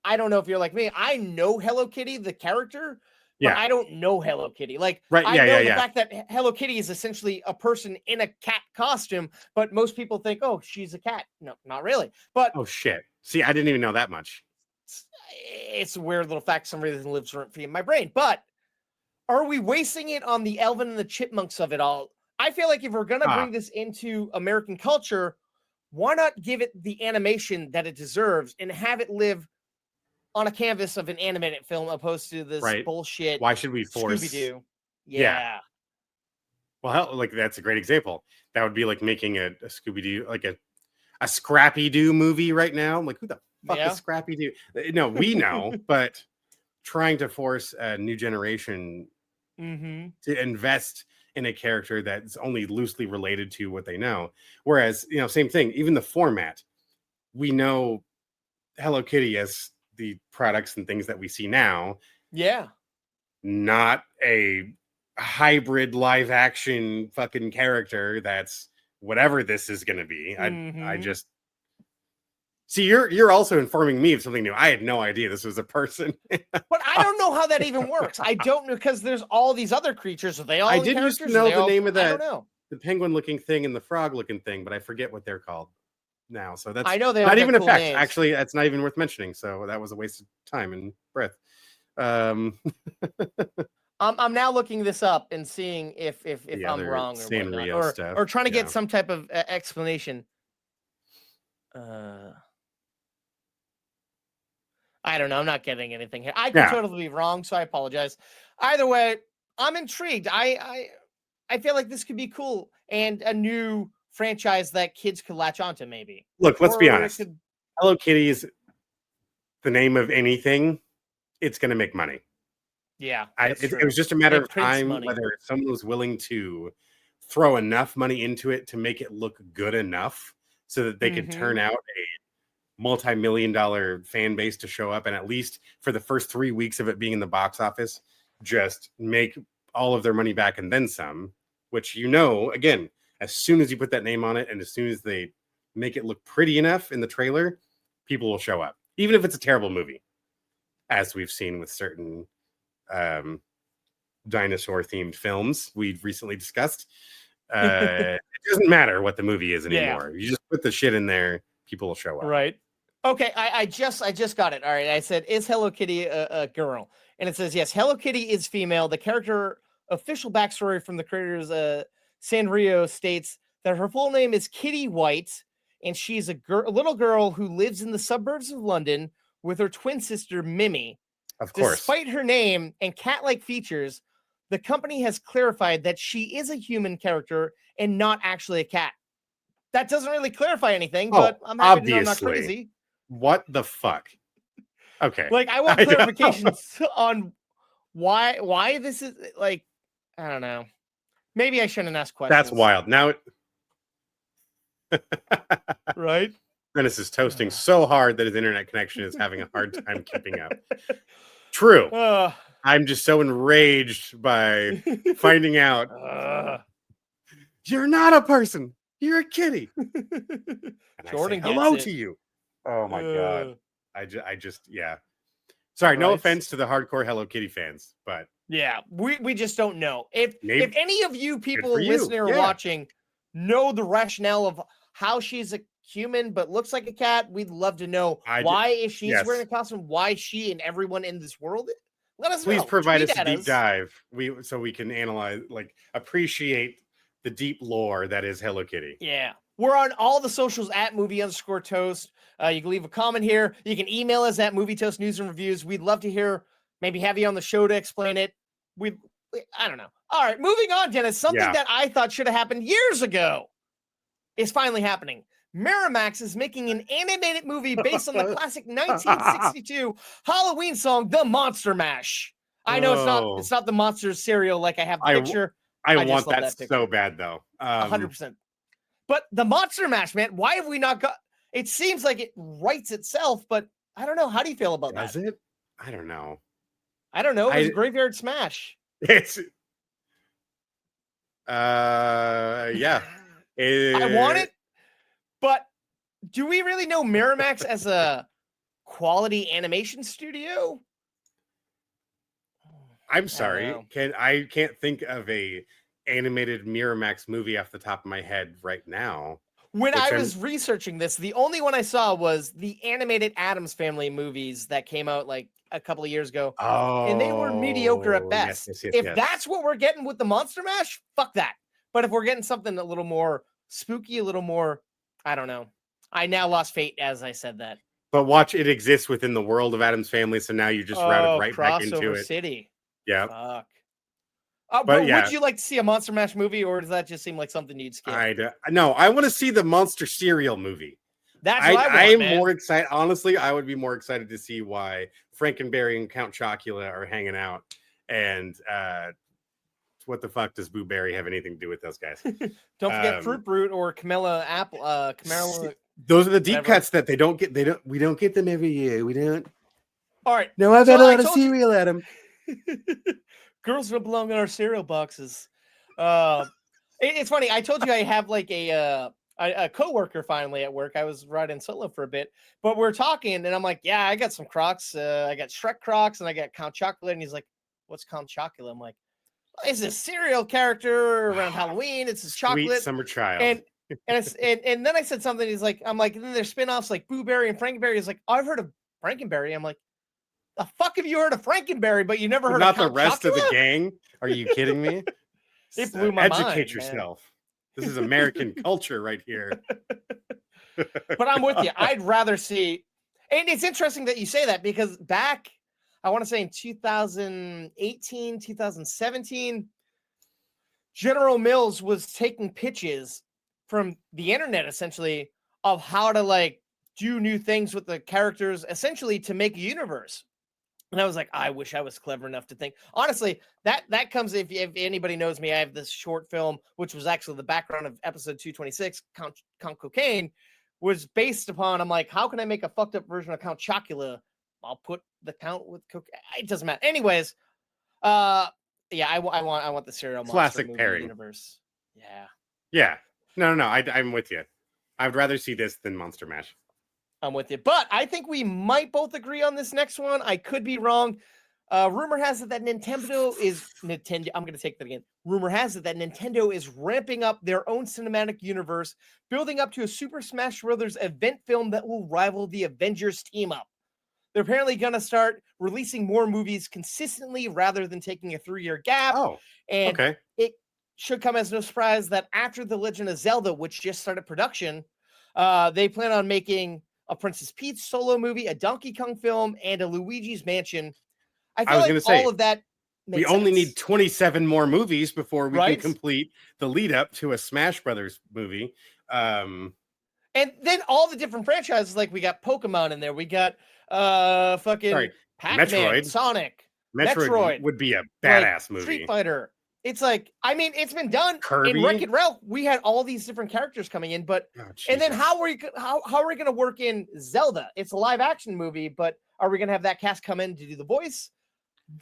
I don't know if you're like me. I know Hello Kitty, the character, but I don't know Hello Kitty. Like, I know the fact that Hello Kitty is essentially a person in a cat costume, but most people think, oh, she's a cat. No, not really. But oh shit. See, I didn't even know that much. It's a weird little fact. Some reason lives rent-free in my brain. But are we wasting it on the Alvin and the Chipmunks of it all? I feel like if we're gonna bring this into American culture, why not give it the animation that it deserves and have it live on a canvas of an animated film opposed to this bullshit? Why should we force Scooby-Doo? Yeah. Well, like that's a great example. That would be like making a Scooby-Doo, like a Scrappy-Doo movie right now. I'm like, who the fuck is Scrappy-Doo? No, we know, but trying to force a new generation to invest in a character that's only loosely related to what they know. Whereas, same thing, even the format, we know Hello Kitty as the products and things that we see now. Yeah. Not a hybrid live action fucking character that's whatever this is going to be. I just see you're also informing me of something new. I had no idea this was a person. But I don't know how that even works. I don't know, because there's all these other creatures. Are they all I did used to know the name of that. I don't know. The penguin looking thing and the frog looking thing, but I forget what they're called now. So that's I know they not even a cool fact. Names. Actually, that's not even worth mentioning. So that was a waste of time and breath. I'm now looking this up and seeing if I'm wrong or whatnot, or trying to get some type of explanation. I don't know. I'm not getting anything here. I could totally be wrong, so I apologize. Either way, I'm intrigued. I feel like this could be cool and a new franchise that kids could latch onto. Maybe. Look, let's be honest. Hello Kitty is the name of anything. It's going to make money. Yeah, it was just a matter of time whether someone was willing to throw enough money into it to make it look good enough so that they could turn out a multi-million-dollar fan base to show up, and at least for the first 3 weeks of it being in the box office, just make all of their money back and then some. Which, again, as soon as you put that name on it and as soon as they make it look pretty enough in the trailer, people will show up, even if it's a terrible movie, as we've seen with certain dinosaur themed films we've recently discussed. It doesn't matter what the movie is anymore. You just put the shit in there people will show up. Right. Okay, I just got it. All right, I said, is Hello Kitty a girl? And it says, yes, Hello Kitty is female. The character official backstory from the creators, Sanrio, states that her full name is Kitty White, and she's a little girl who lives in the suburbs of London with her twin sister, Mimi. Of course. Despite her name and cat-like features, the company has clarified that she is a human character and not actually a cat. That doesn't really clarify anything, but I'm happy to know I'm not obviously. crazy. What the fuck? Okay. Like, I want clarification on why this is, like, I don't know. Maybe I shouldn't ask questions. That's wild. Now right? Dennis is toasting so hard that his internet connection is having a hard time keeping up. True. I'm just so enraged by finding out you're not a person. You're a kitty. And Jordan, I say hello to you. Oh my god. I just yeah. Sorry, no offense to the hardcore Hello Kitty fans, but yeah, we just don't know. If any of you people for you. listening or watching know the rationale of how she's a human but looks like a cat, we'd love to know why if she's wearing a costume, why she and everyone in this world. Let us know. Please provide us a deep dive so we can analyze, like, appreciate the deep lore that is Hello Kitty. Yeah. We're on all the socials at movie_toast. You can leave a comment here. You can email us at movietoast news and reviews. We'd love to hear, maybe have you on the show to explain it. I don't know. All right, moving on, Dennis. Something that I thought should have happened years ago is finally happening. Miramax is making an animated movie based on the classic 1962 Halloween song, The Monster Mash. I know it's not the Monsters cereal like I have the picture. I want that so bad, though. 100%. But The Monster Mash, man, why have we not got... It seems like it writes itself, but I don't know. How do you feel about that? Does it? I don't know. I don't know. It was Graveyard Smash. It's... yeah. I want it, but do we really know Miramax as a quality animation studio? I'm sorry. I can't think of a animated Miramax movie off the top of my head right now. When I was researching this, the only one I saw was the animated Addams Family movies that came out like a couple of years ago. And they were mediocre at best. If that's what we're getting with the Monster Mash, fuck that. But if we're getting something a little more spooky, a little more, I don't know. I now lost faith as I said that. But watch, it exists within the world of Addams Family, so now you just routed right back into it. City. Yeah. Fuck. But would you like to see a Monster Mash movie, or does that just seem like something you'd skip? No, I want to see the Monster cereal movie. That's what I want, more excited. Honestly, I would be more excited to see why Frankenberry and Count Chocula are hanging out. And what the fuck does Boo Berry have anything to do with those guys? Don't forget Fruit Brute or Camilla Apple. Those are the deep cuts that we don't get them every year. We don't. All right. No, I've had a lot of cereal at them. Girls don't belong in our cereal boxes. It's funny. I told you I have like a coworker finally at work. I was riding solo for a bit, but we're talking, and I'm like, "Yeah, I got some Crocs. I got Shrek Crocs, and I got Count Chocula." And he's like, "What's Count Chocula?" I'm like, "It's a cereal character around Halloween. It's his chocolate." Sweet summer child. And then I said something. He's like, "I'm like, and then there's spinoffs like Boo Berry and Frankenberry." He's like, "Oh, I've heard of Frankenberry." I'm like, the fuck have you heard of Frankenberry, but you never heard of Count the rest Chocula? Of the gang? Are you kidding me? It blew my mind. Educate yourself. Man. This is American culture right here. But I'm with you. I'd rather see, and it's interesting that you say that because back, I want to say in 2018, 2017, General Mills was taking pitches from the internet essentially of how to like do new things with the characters, essentially to make a universe. And I was like, I wish I was clever enough to think. Honestly, that comes if anybody knows me, I have this short film, which was actually the background of episode 226, Count Cocaine, was based upon, I'm like, how can I make a fucked up version of Count Chocula? I'll put the Count with cocaine. It doesn't matter. Anyways, I want the cereal classic monster pairing universe. Yeah. No. I'm with you. I'd rather see this than Monster Mash. I'm with you. But I think we might both agree on this next one. I could be wrong. Rumor has it that Nintendo is Nintendo. I'm going to take that again. Rumor has it that Nintendo is ramping up their own cinematic universe, building up to a Super Smash Bros. Event film that will rival the Avengers team up. They're apparently going to start releasing more movies consistently rather than taking a 3-year gap. Oh, And okay. it should come as no surprise that after The Legend of Zelda, which just started production, they plan on making a Princess Peach solo movie, a Donkey Kong film, and a Luigi's Mansion. I feel was like gonna say, all of that we makes only sense, need 27 more movies before we right? can complete the lead up to a Smash Brothers movie. And then all the different franchises, like we got Pokemon in there, we got fucking Sorry, Pac-Man, Metroid. Sonic, Metroid would be a like badass movie. Street Fighter. It's like, I mean, it's been done in Kirby. Wreck-It Ralph. We had all these different characters coming in, but Oh, and then Jesus. how are we going to work in Zelda? It's a live action movie, but are we going to have that cast come in to do the voice?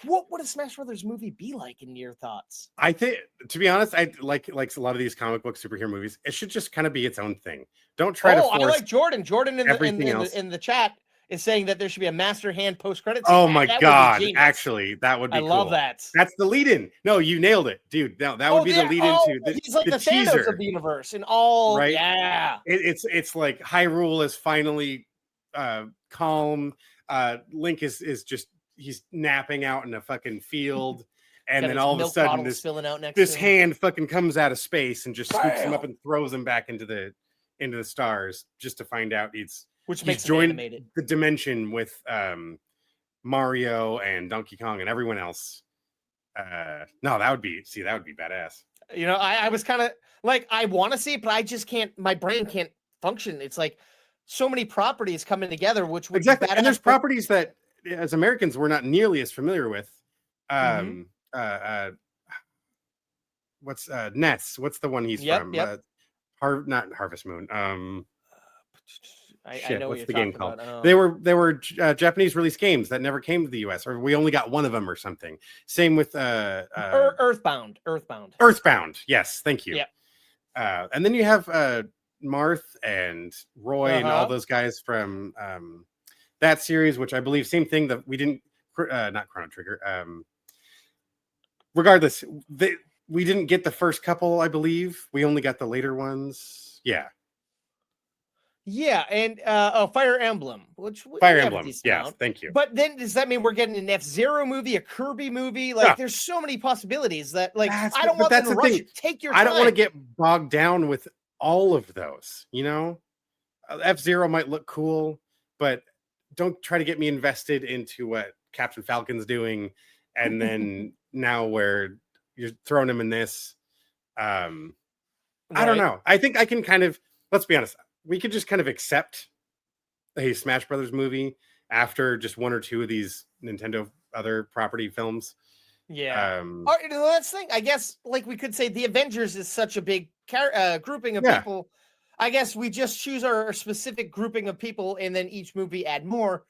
What would a Smash Brothers movie be like in your thoughts? I think, to be honest, I like a lot of these comic book superhero movies. It should just kind of be its own thing. Don't try to force I like Jordan. Jordan everything else. in the chat is saying that there should be a master hand post credits. Oh my That would be god! genius. Actually, that would be. I cool. love that. That's the lead-in. No, you nailed it, dude. No, that would be the lead-in to the, he's like the teaser. Thanos of the universe and all. Right? Yeah. It's like Hyrule is finally calm. Link is just he's napping out in a fucking field, and then all of a sudden this hand fucking comes out of space and just scoops him up and throws him back into the stars, just to find out he's joined the dimension with Mario and Donkey Kong and everyone else. No, that would be badass. You know, I was kind of like, I want to see it, but I just can't. My brain can't function. It's like so many properties coming together, which would exactly. Be badass, and there's properties that, as Americans, we're not nearly as familiar with. What's Ness? What's the one he's from? Yep. Not Harvest Moon. I know what's what the you're game talking called? about. They were Japanese release games that never came to the US, or we only got one of them or something. Same with Earthbound. Earthbound. Yes, thank you. Yep. And then you have Marth and Roy and all those guys from that series, which I believe same thing that we didn't not Chrono Trigger. Regardless, we didn't get the first couple. I believe we only got the later ones. Yeah, and Fire Emblem, which Fire Emblem. Yes, thank you. But then does that mean we're getting an F-Zero movie, a Kirby movie? Like, there's so many possibilities that, like, I don't want them to rush it. Take your time. I don't want to get bogged down with all of those. You know, F-Zero might look cool, but don't try to get me invested into what Captain Falcon's doing, and then now where you're throwing him in this. I don't know. I think I can kind of, let's be honest, we could just kind of accept a Smash Brothers movie after just one or two of these Nintendo other property films. Yeah. Let's think. I guess, like, we could say the Avengers is such a big grouping of people. I guess we just choose our specific grouping of people, and then each movie add more.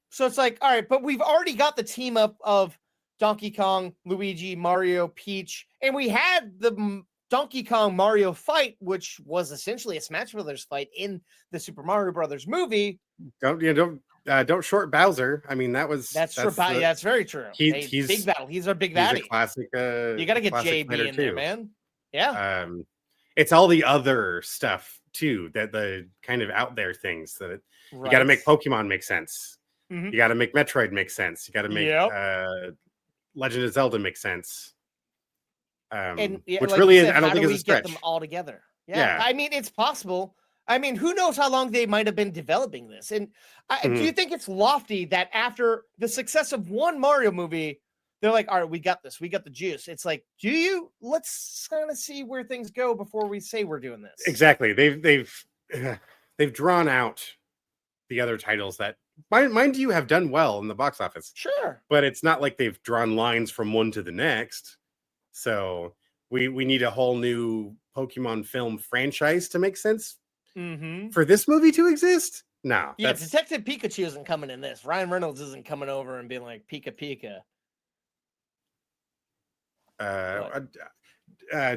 So it's like, all right, but we've already got the team up of Donkey Kong, Luigi, Mario, Peach, and we had the Donkey Kong Mario fight, which was essentially a Smash Brothers fight in the Super Mario Brothers movie. Don't short Bowser. I mean, that's very true. He's big battle. He's our big baddie. He's a classic. You got to get JB in there, man. Yeah. It's all the other stuff too, that the kind of out there things that you got to make Pokemon make sense. Mm-hmm. You got to make Metroid make sense. You got to make Legend of Zelda make sense. Which like really is, I don't think is a stretch. Get them all together. Yeah. I mean, it's possible. I mean, who knows how long they might have been developing this? And do you think it's lofty that after the success of one Mario movie, they're like, all right, we got this. We got the juice. It's like, let's kind of see where things go before we say we're doing this. Exactly. They've drawn out the other titles that, mind you, have done well in the box office. Sure. But it's not like they've drawn lines from one to the next. So we need a whole new Pokemon film franchise to make sense for this movie to exist. No. Yeah, Detective Pikachu isn't coming in this. Ryan Reynolds isn't coming over and being like, Pika Pika.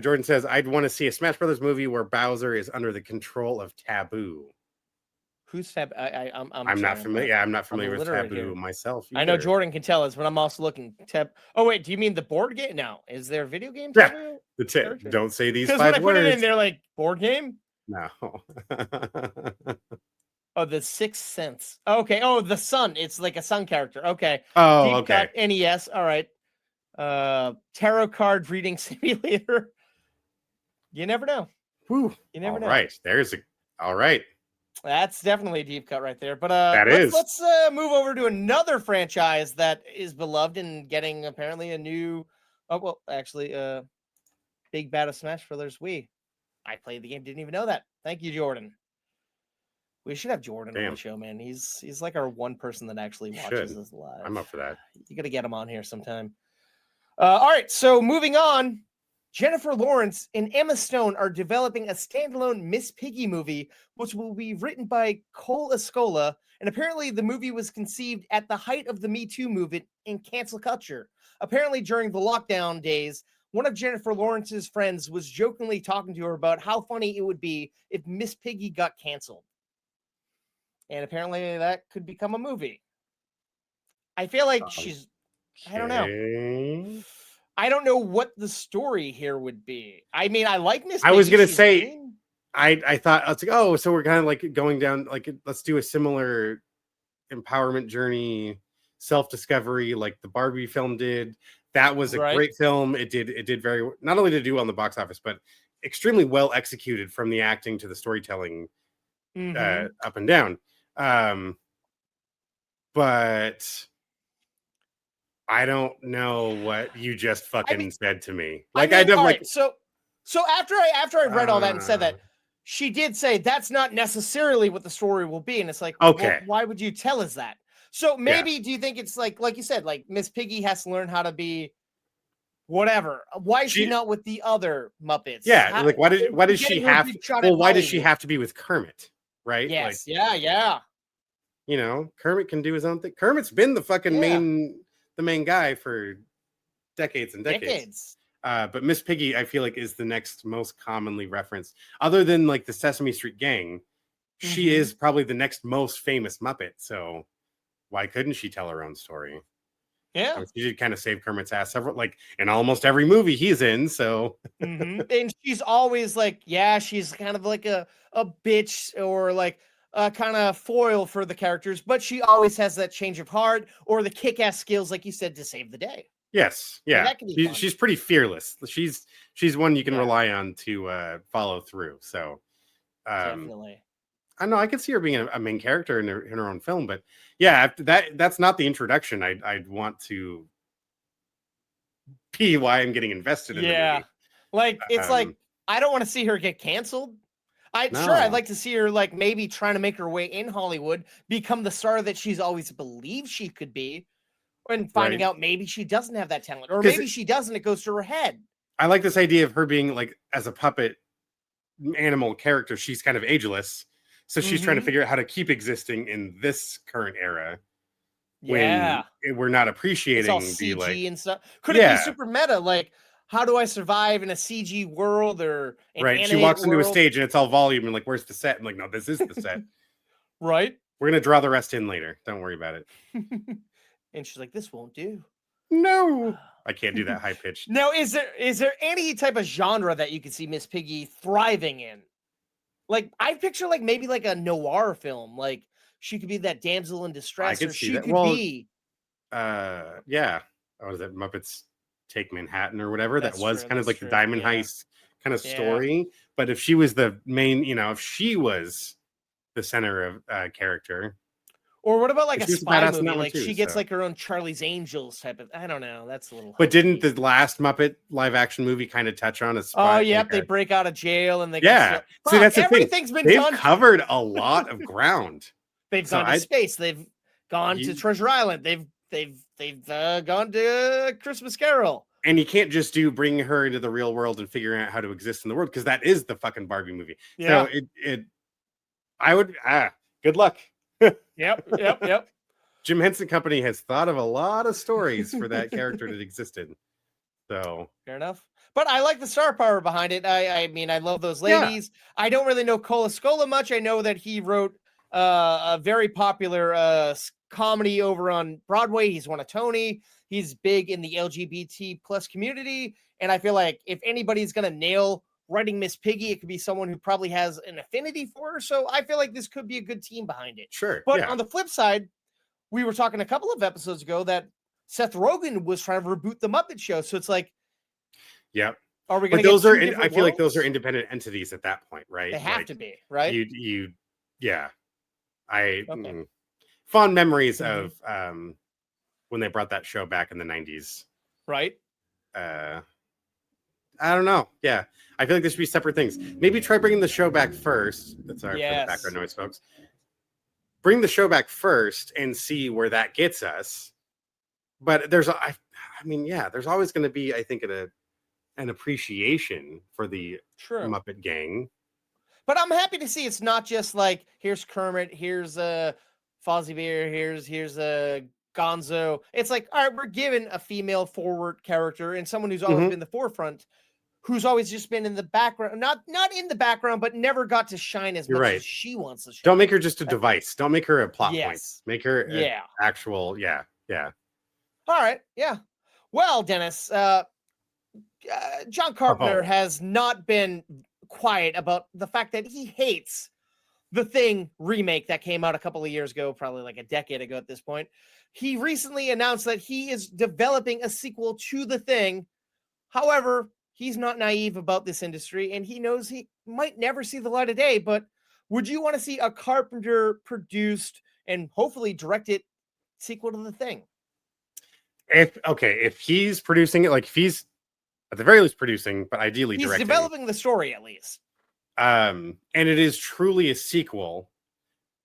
Jordan says, I'd want to see a Smash Brothers movie where Bowser is under the control of Taboo. Who's Tab? I'm not sorry, familiar. Yeah, I'm not familiar with illiterate Taboo here. myself. I know either. Jordan can tell us, but I'm also looking. Oh wait, do you mean the board game? No, is there a video game Yeah, Taboo? that's it. character? Don't say these Because when 5 I put it in, words. they're like board game. No. Oh, the Sixth Sense. Okay. Oh, the sun. It's like a sun character. Okay. Oh, Deep okay. Cut NES. All right. Tarot card reading simulator. You never know. Whew. You never All know. right. All right. That's definitely a deep cut right there. But let's move over to another franchise that is beloved and getting apparently a new. Oh well, actually, Big Bad of Smash Brothers Wii. I played the game. Didn't even know that. Thank you, Jordan. We should have Jordan on Damn. the show, man. He's like our one person that actually watches us live. I'm up for that. You got to get him on here sometime. All right, so moving on. Jennifer Lawrence and Emma Stone are developing a standalone Miss Piggy movie, which will be written by Cole Escola. And apparently, the movie was conceived at the height of the Me Too movement in cancel culture. Apparently, during the lockdown days, one of Jennifer Lawrence's friends was jokingly talking to her about how funny it would be if Miss Piggy got canceled. And apparently, that could become a movie. I feel like I don't know. Okay. I don't know what the story here would be. I mean, I like Miss. I was gonna She's say, green. I thought I was like, oh, so we're kind of like going down, like let's do a similar empowerment journey, self-discovery, like the Barbie film did. That was a Right. great film. It did very, not only did it do well in the box office, but extremely well executed from the acting to the storytelling, up and down. But I don't know what you just fucking said to me. Like I don't like. So after I read all that and said that, she did say that's not necessarily what the story will be, and it's like, okay, well, why would you tell us that? So maybe do you think it's like you said, like Miss Piggy has to learn how to be whatever? Why is she not with the other Muppets? Yeah, like why does she have? Well, why does she have to be with Kermit? Right? Yes. Like, yeah. You know, Kermit can do his own thing. Kermit's been the fucking main guy for decades and decades. But Miss Piggy, I feel like, is the next most commonly referenced, other than like the Sesame Street Gang. She is probably the next most famous Muppet. So why couldn't she tell her own story? Yeah, I mean, she did kind of save Kermit's ass several, like in almost every movie he's in. So and she's always like, she's kind of like a bitch or like a kind of foil for the characters, but she always has that change of heart or the kick-ass skills, like you said, to save the day. Yes, yeah, she's pretty fearless. She's one you can rely on to follow through. So definitely, I know I could see her being a main character in her own film, but yeah, that's not the introduction. I'd want to be why I'm getting invested in the movie. Like it's like I don't want to see her get canceled. Sure, I'd like to see her like maybe trying to make her way in Hollywood, become the star that she's always believed she could be. And finding out maybe she doesn't have that talent, or maybe she does, and it goes to her head. I like this idea of her being like, as a puppet animal character, she's kind of ageless, so she's trying to figure out how to keep existing in this current era. When we're not appreciating it's all CG and stuff. Could it be super meta? Like, how do I survive in a CG world or an she walks into a stage and it's all volume and like, where's the set? I'm like, no, this is the set. Right. We're gonna draw the rest in later. Don't worry about it. And she's like, this won't do. No, I can't do that high pitched. Now, is there any type of genre that you could see Miss Piggy thriving in? Like, I picture like maybe like a noir film. Like, she could be that damsel in distress. I could see that. Yeah. What was that? Muppets Take Manhattan or whatever. That was kind of like the Diamond Heist kind of story. But if she was the main, if she was the center of character. Or what about like a spy movie? Like she gets like her own Charlie's Angels type of. I don't know. That's a little. But didn't the last Muppet live action movie kind of touch on a spy? Oh, yep. They break out of jail and they. See, that's the everything's thing. Been done. They've covered a lot of ground. They've gone to space. They've gone to Treasure Island. They've gone to Christmas Carol. And you can't just bring her into the real world and figuring out how to exist in the world, because that is the fucking Barbie movie. Yeah. So I would good luck. Yep. Jim Henson Company has thought of a lot of stories for that character that existed. So fair enough. But I like the star power behind it. I mean, I love those ladies. I don't really know Cole Escola much. I know that he wrote a very popular comedy over on Broadway. He's won a Tony. He's big in the LGBT plus community. And I feel like if anybody's going to nail writing Miss Piggy, it could be someone who probably has an affinity for her. So I feel like this could be a good team behind it. Sure. But yeah. on the flip side, we were talking a couple of episodes ago that Seth Rogen was trying to reboot the Muppet Show. So it's like, Yep. are we going But to those get are, two different I feel like those are worlds? independent entities at that point, right? They have Like, to be, right? Yeah. Okay. Fond memories Mhm. of when they brought that show back in the 90s. Right. I don't know. Yeah. I feel like there should be separate things. Maybe try bringing the show back first. That's sorry for the Yes. background noise, folks. Bring the show back first and see where that gets us. But there's there's always going to be, I think, an appreciation for the True. Muppet Gang. But I'm happy to see it's not just like, here's Kermit, here's Fozzie Bear, here's Gonzo. It's like, all right, we're given a female forward character and someone who's always been the forefront, who's always just been in the background, not in the background, but never got to shine as much as she wants to shine. Don't make her just a device. Don't make her a plot point. Yes. Make her an actual, yeah. All right, yeah. Well, Dennis, John Carpenter has not been quiet about the fact that he hates The Thing remake that came out a couple of years ago, probably like a decade ago at this point. He recently announced that he is developing a sequel to The Thing. However, he's not naive about this industry, and he knows he might never see the light of day. But would you want to see a Carpenter produced and hopefully directed sequel to The Thing? If he's producing it, like if he's at the very least producing, but ideally he's directing, developing the story at least. And it is truly a sequel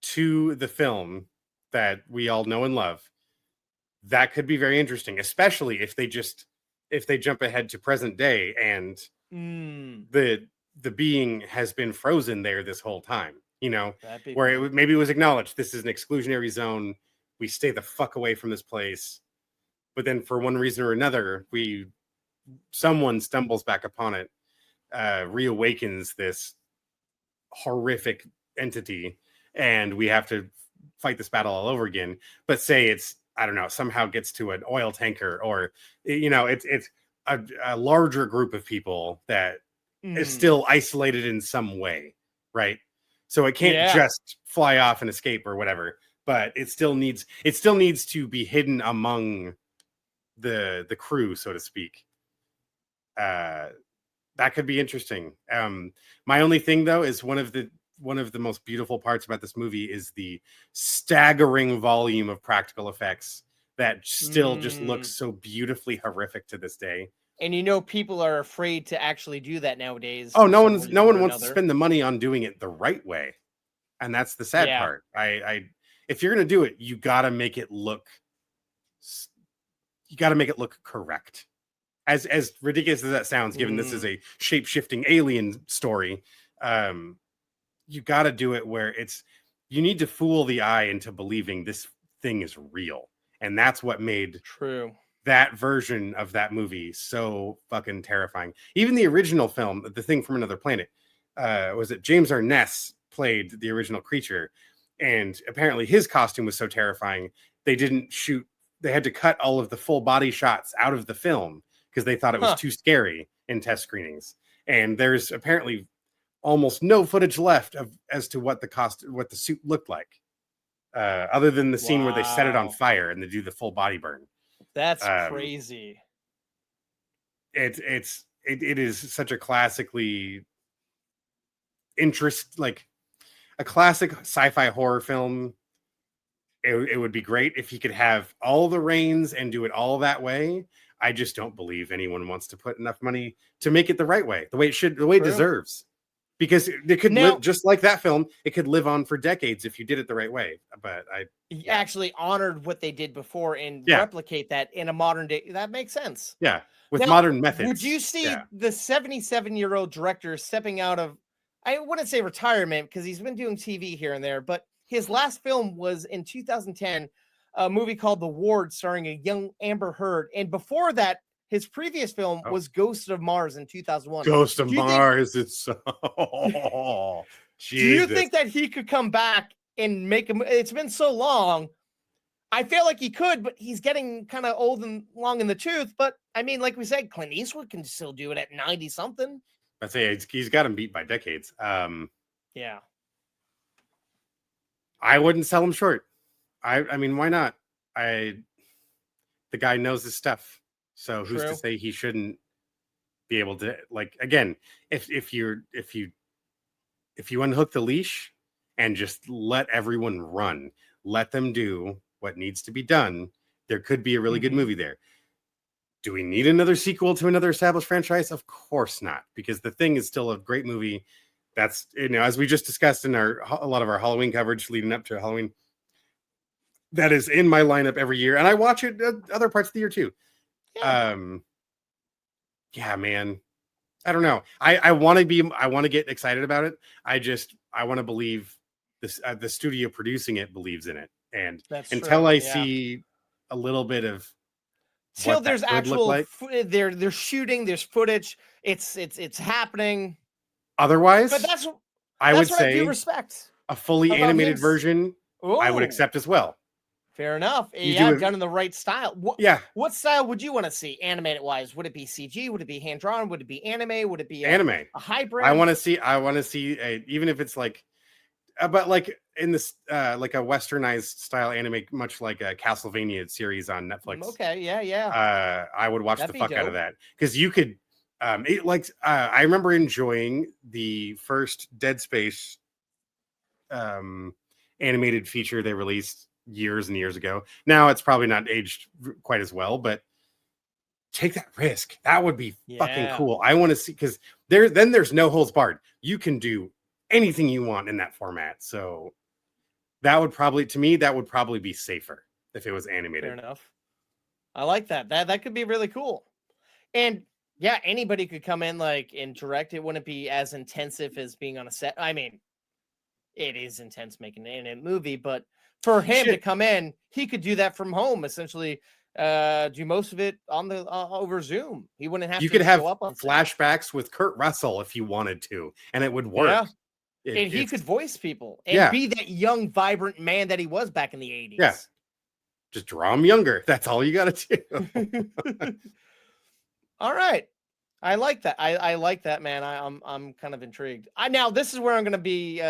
to the film that we all know and love. That could be very interesting, especially if they jump ahead to present day and the being has been frozen there this whole time, where maybe it was acknowledged this is an exclusionary zone. We stay the fuck away from this place. But then for one reason or another, someone stumbles back upon it, reawakens this horrific entity, and we have to fight this battle all over again. But say it's, I don't know, somehow gets to an oil tanker, or it's a larger group of people that is still isolated in some way, right? So it can't just fly off and escape or whatever, but it still needs to be hidden among the crew, so to speak. That could be interesting. My only thing though is one of the most beautiful parts about this movie is the staggering volume of practical effects that still just looks so beautifully horrific to this day. And people are afraid to actually do that nowadays. Oh, no one wants to spend the money on doing it the right way. And that's the sad part. If you're going to do it, you got to make it look correct. As ridiculous as that sounds, given this is a shape-shifting alien story, you got to do it where you need to fool the eye into believing this thing is real. And that's what made that version of that movie so fucking terrifying. Even the original film, The Thing from Another Planet, was it James Arness played the original creature, and apparently his costume was so terrifying they had to cut all of the full body shots out of the film because they thought it was too scary in test screenings. And there's apparently almost no footage left as to what the suit looked like, other than the scene where they set it on fire and they do the full body burn. That's crazy. It is such a classically like a classic sci-fi horror film. It would be great if he could have all the reins and do it all that way. I just don't believe anyone wants to put enough money to make it the right way, the way it should, the way it deserves. Because it could live just like that film. It could live on for decades if you did it the right way. But he actually honored what they did before and replicate that in a modern day. That makes sense. Yeah, with modern methods. Would you see the 77-year-old director stepping out of, I wouldn't say retirement because he's been doing TV here and there, but his last film was in 2010, a movie called The Ward starring a young Amber Heard. And before that, his previous film was Ghost of Mars in 2001. Ghost of Mars. It's do you think that he could come back and make him. It's been so long. I feel like he could, but he's getting kind of old and long in the tooth. But I mean, like we said, Clint Eastwood can still do it at 90 something. I'd say he's got him beat by decades. Yeah. I wouldn't sell him short. I mean, why not? The guy knows his stuff. So who's to True. say he shouldn't be able to, like, again, if you unhook the leash and just let everyone run, let them do what needs to be done, there could be a really good movie there. Do we need another sequel to another established franchise? Of course not, because The Thing is still a great movie. That's, as we just discussed in a lot of our Halloween coverage leading up to Halloween, that is in my lineup every year, and I watch it other parts of the year too. Yeah, man. I don't know. I want to get excited about it. I want to believe this. The studio producing it believes in it, and until I see a little bit of till there's actual like, they're shooting, there's footage. It's happening. Otherwise, but that's I would what say I do respect. A fully animated version. I would accept as well. Fair enough. You done in the right style. What style would you want to see animated wise? Would it be CG? Would it be hand drawn? Would it be anime? Would it be anime? A hybrid? I want to see even if it's like, but like in this like a westernized style anime, much like a Castlevania series on Netflix. Okay, yeah. I would watch the fuck out of that, because you could. I remember enjoying the first Dead Space animated feature they released years and years ago. Now it's probably not aged quite as well, but take that risk. That would be fucking cool. I want to see, because there's no holds barred. You can do anything you want in that format. So that would probably be safer if it was animated. Fair enough. I like that. That could be really cool. And yeah, anybody could come in and direct. It wouldn't be as intensive as being on a set. I mean, it is intense making a movie, but for him to come in, he could do that from home, essentially. Do most of it on the over Zoom. He wouldn't have. You could have flashbacks with Kurt Russell if you wanted to, and it would work. Yeah. And he could voice people and be that young, vibrant man that he was back in the 80s. Yeah, just draw him younger. That's all you got to do. All right, I like that. I like that, man. I'm kind of intrigued. Now this is where I'm going to be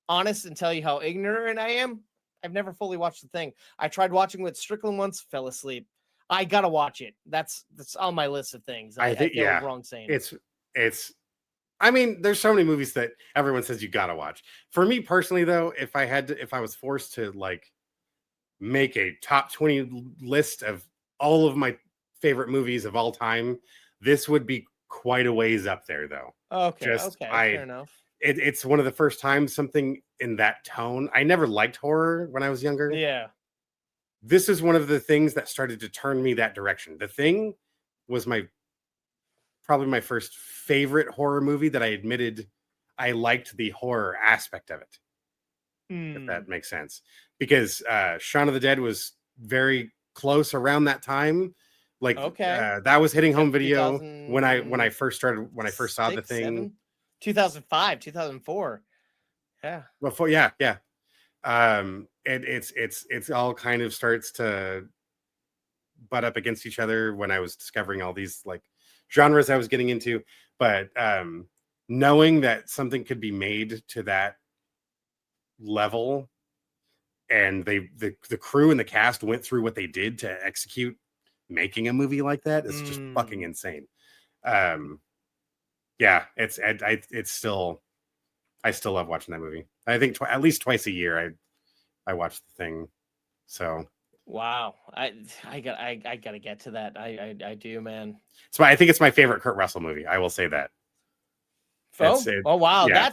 honest and tell you how ignorant I am. I've never fully watched The Thing. I tried watching with Strickland once, fell asleep. I gotta watch it. That's on my list of things. I think wrong saying it's. I mean, there's so many movies that everyone says you gotta watch. For me personally, though, if I was forced to make a top 20 list of all of my favorite movies of all time, this would be quite a ways up there, though. Okay, fair enough. It's one of the first times something in that tone. I never liked horror when I was younger. Yeah. This is one of the things that started to turn me that direction. The Thing was probably my first favorite horror movie that I admitted I liked the horror aspect of it. If that makes sense. Because Shaun of the Dead was very close around that time. That was hitting home video when I first saw The Thing. 2005, 2004. Yeah. Before, yeah. It's all kind of starts to butt up against each other when I was discovering all these genres I was getting into. But knowing that something could be made to that level, and the crew and the cast went through what they did to execute making a movie like that is just fucking insane. Yeah, it's still, I still love watching that movie. I think at least twice a year I watch The Thing. So wow, I gotta get to that. I do, man. So I think it's my favorite Kurt Russell movie. I will say that. Oh wow, yeah.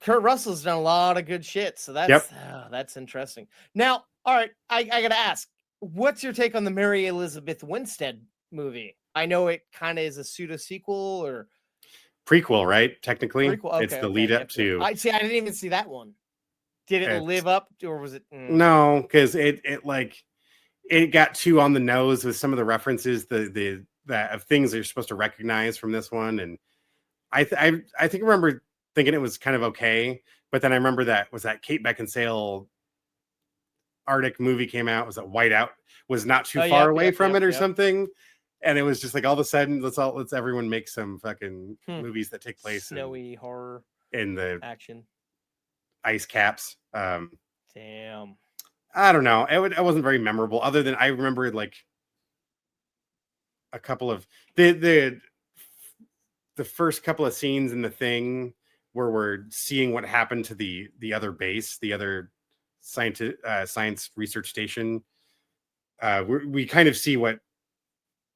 Kurt Russell's done a lot of good shit. So that's interesting. Now, all right, I gotta ask, what's your take on the Mary Elizabeth Winstead movie? I know it kind of is a pseudo sequel or prequel, right? Technically, okay, it's the lead up to. I didn't even see that one. Did it live up, or was it? No, because it got too on the nose with some of the references of things that you're supposed to recognize from this one, and I think I remember thinking it was kind of okay, but then I remember that Kate Beckinsale Arctic movie came out. Was that Whiteout? Was not too Oh, far yep, away yep, from yep, it or yep. something. And it was just like all of a sudden, let's everyone make some fucking movies that take place Snowy horror in the action. ice caps. Damn. I don't know. It wasn't very memorable. Other than I remember like a couple of the first couple of scenes in the thing where we're seeing what happened to the other base, the other science research station. We kind of see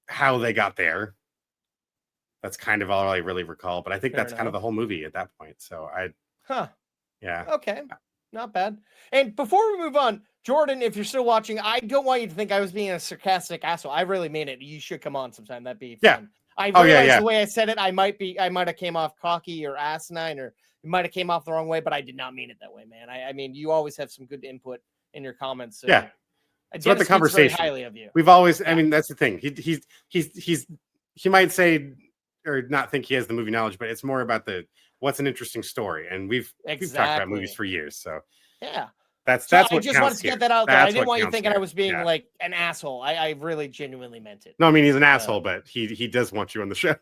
how they got there. That's kind of all I really recall, but I think that's kind of the whole movie at that point. So yeah. Okay, not bad. And before we move on, Jordan, if you're still watching, I don't want you to think I was being a sarcastic asshole. I really mean it. You should come on sometime. That'd be fun. I realized the way I said it, I might have came off cocky or asinine, or it might have came off the wrong way, but I did not mean it that way, man. I mean, you always have some good input in your comments. So yeah. It's about the conversation. Very highly of you. We've always, I mean, that's the thing. He might say or not think he has the movie knowledge, but it's more about what's an interesting story. And we've talked about movies for years. So yeah. That's I what just wanted to get that out there. I didn't want you thinking I was being like an asshole. I really genuinely meant it. No, I mean he's an asshole, but he does want you on the show.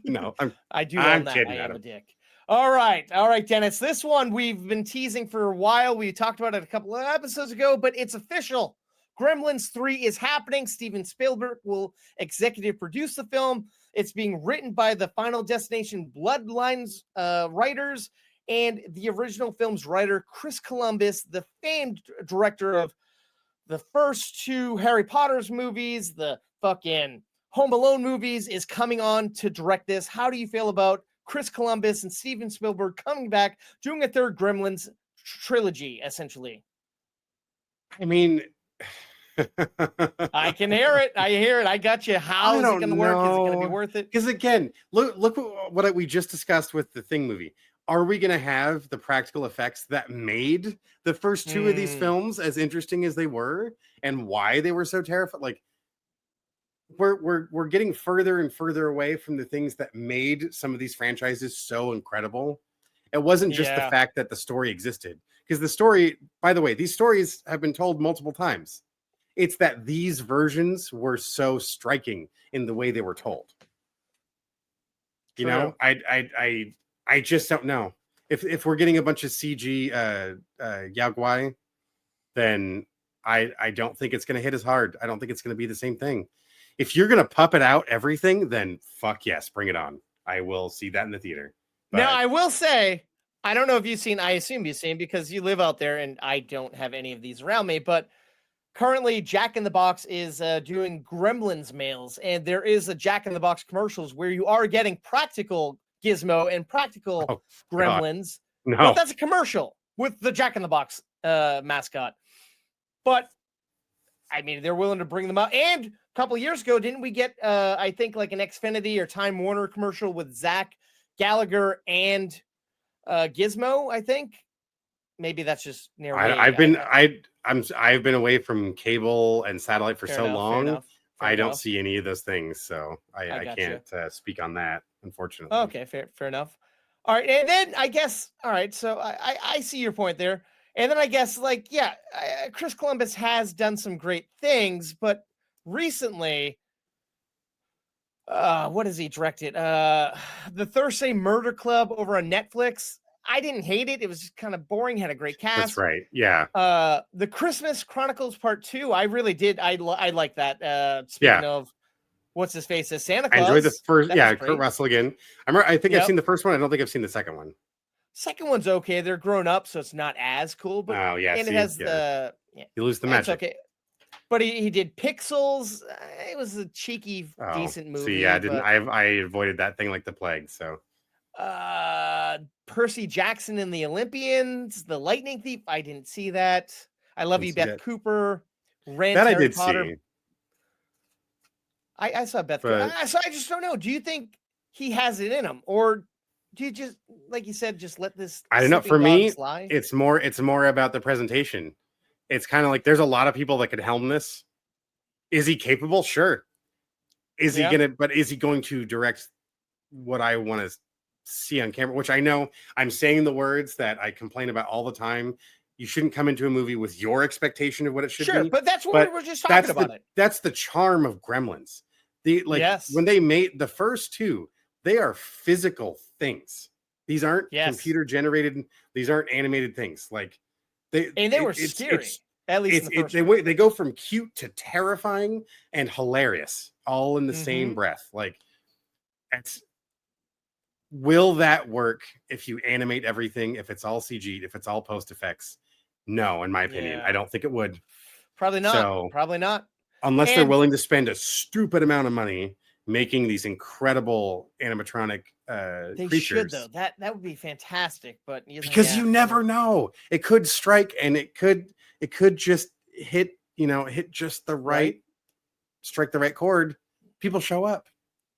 No, I do own that. I am a dick. All right, Dennis. This one we've been teasing for a while. We talked about it a couple of episodes ago, but it's official. Gremlins 3 is happening. Steven Spielberg will executive produce the film. It's being written by the Final Destination Bloodlines writers and the original film's writer, Chris Columbus, the famed director of the first 2 Harry Potter's movies, the fucking Home Alone movies, is coming on to direct this. How do you feel about Chris Columbus and Steven Spielberg coming back, doing a third Gremlins trilogy, essentially? I mean, I can hear it. I hear it. I got you. How is it going to work? Is it going to be worth it? Because again, look what we just discussed with the Thing movie. Are we going to have the practical effects that made the first 2 of these films as interesting as they were, and why they were so terrifying? Like, we're getting further and further away from the things that made some of these franchises so incredible. It wasn't just the fact that the story existed, because the story, by the way, these stories have been told multiple times. It's that these versions were so striking in the way they were told. You know, I just don't know if we're getting a bunch of CG Yaguai, then I don't think it's going to hit as hard. I don't think it's going to be the same thing. If you're going to puppet out everything, then fuck yes, bring it on. I will see that in the theater. But now, I will say, I don't know if you've seen, I assume you've seen, because you live out there and I don't have any of these around me, but currently Jack in the Box is doing Gremlins mails, and there is a Jack in the Box commercials where you are getting practical Gizmo and practical Gremlins. No, but that's a commercial with the Jack in the Box mascot. But I mean, they're willing to bring them out. And a couple of years ago, didn't we get I think like an Xfinity or Time Warner commercial with Zach Gallagher and Gizmo? I think maybe that's just near. I've been away from cable and satellite for so long. I don't see any of those things, so I can't speak on that, unfortunately. Okay, fair enough. All right, and then I guess, all right, so I see your point there. And then I guess, like, yeah, Chris Columbus has done some great things, but recently, what has he directed? The Thursday Murder Club over on Netflix. I didn't hate it. It was just kind of boring. Had a great cast. That's right. Yeah. The Christmas Chronicles Part 2. I really did. I like that. Speaking of what's his face as Santa Claus. I enjoyed the first. Kurt Russell again. I think I've seen the first one. I don't think I've seen the second one. Second one's okay. They're grown up, so it's not as cool. But it has the you lose the magic. Okay. But he did Pixels. It was a cheeky, decent movie. See, I avoided that thing like the plague. So. Percy Jackson and the Olympians, The Lightning Thief. I didn't see that. I Love You, Beth Cooper. Rent, that Harry I did Potter. see. I saw Beth Cooper. So I just don't know. Do you think he has it in him, or do you just, like you said, just let this? I don't know. For me, slide? it's more about the presentation. It's kind of like there's a lot of people that could helm this. Is he capable? Sure. Is he going to direct what I want to see on camera? Which I know I'm saying the words that I complain about all the time. you shouldn't come into a movie with your expectation of what it should Sure, be. but that's what But we were just talking about it. That's the charm of Gremlins. Yes. When they made the first two, they are physical things. These aren't computer generated. These aren't animated things. Like they were scary. At least in the first one. They go from cute to terrifying and hilarious, all in the same breath. Like, will that work if you animate everything? If it's all CG, if it's all post effects? No, in my opinion, I don't think it would. Probably not. So, probably not. Unless they're willing to spend a stupid amount of money making these incredible animatronic they creatures. Should though. That would be fantastic. But because you never know, it could strike and it could just hit just the right, strike the right chord. People show up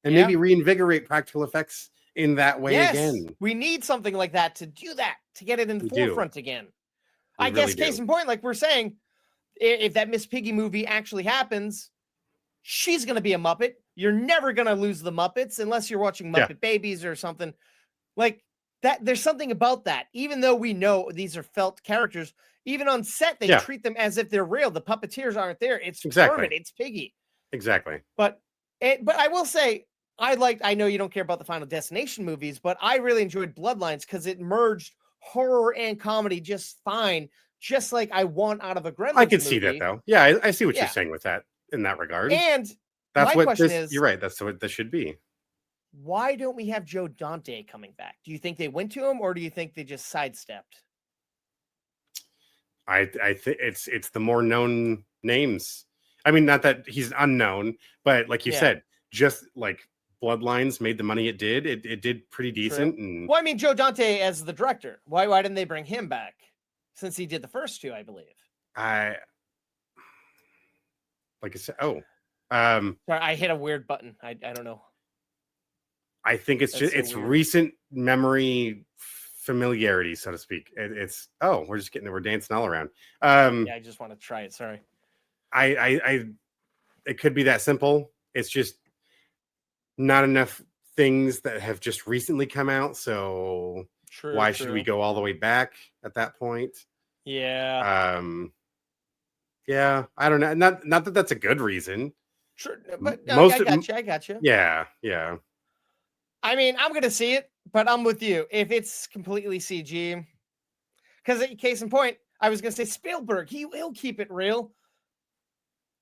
and maybe reinvigorate practical effects in that way again. We need something like that to do that, to get it in the forefront again. I guess case in point, like we're saying, if that Miss Piggy movie actually happens, she's going to be a Muppet. You're never going to lose the Muppets unless you're watching Muppet Babies or something like that. There's something about that. Even though we know these are felt characters, even on set, they treat them as if they're real. The puppeteers aren't there. It's permanent. It's Piggy. Exactly. But I will say, I know you don't care about the Final Destination movies, but I really enjoyed Bloodlines because it merged horror and comedy just fine. Just like I want out of a Gremlins I can see that though. Yeah, I see what you're saying with that in that regard. And that's my question is, you're right. That's what this should be. Why don't we have Joe Dante coming back? Do you think they went to him, or do you think they just sidestepped? I think it's the more known names. I mean, not that he's unknown, but like you said, just like Bloodlines made the money it did. It did pretty decent. And well, I mean, Joe Dante as the director. Why didn't they bring him back? Since he did the first two, I believe. Like I said, sorry, I hit a weird button. I don't know. I think it's recent memory familiarity, so to speak. We're dancing all around. I just want to try it. Sorry. It could be that simple. It's just not enough things that have just recently come out. So why should we go all the way back at that point? Yeah. Yeah, I don't know. Not that that's a good reason. Sure, but I got you. Yeah. I mean, I'm gonna see it, but I'm with you. If it's completely CG, because case in point, I was gonna say Spielberg. He'll keep it real.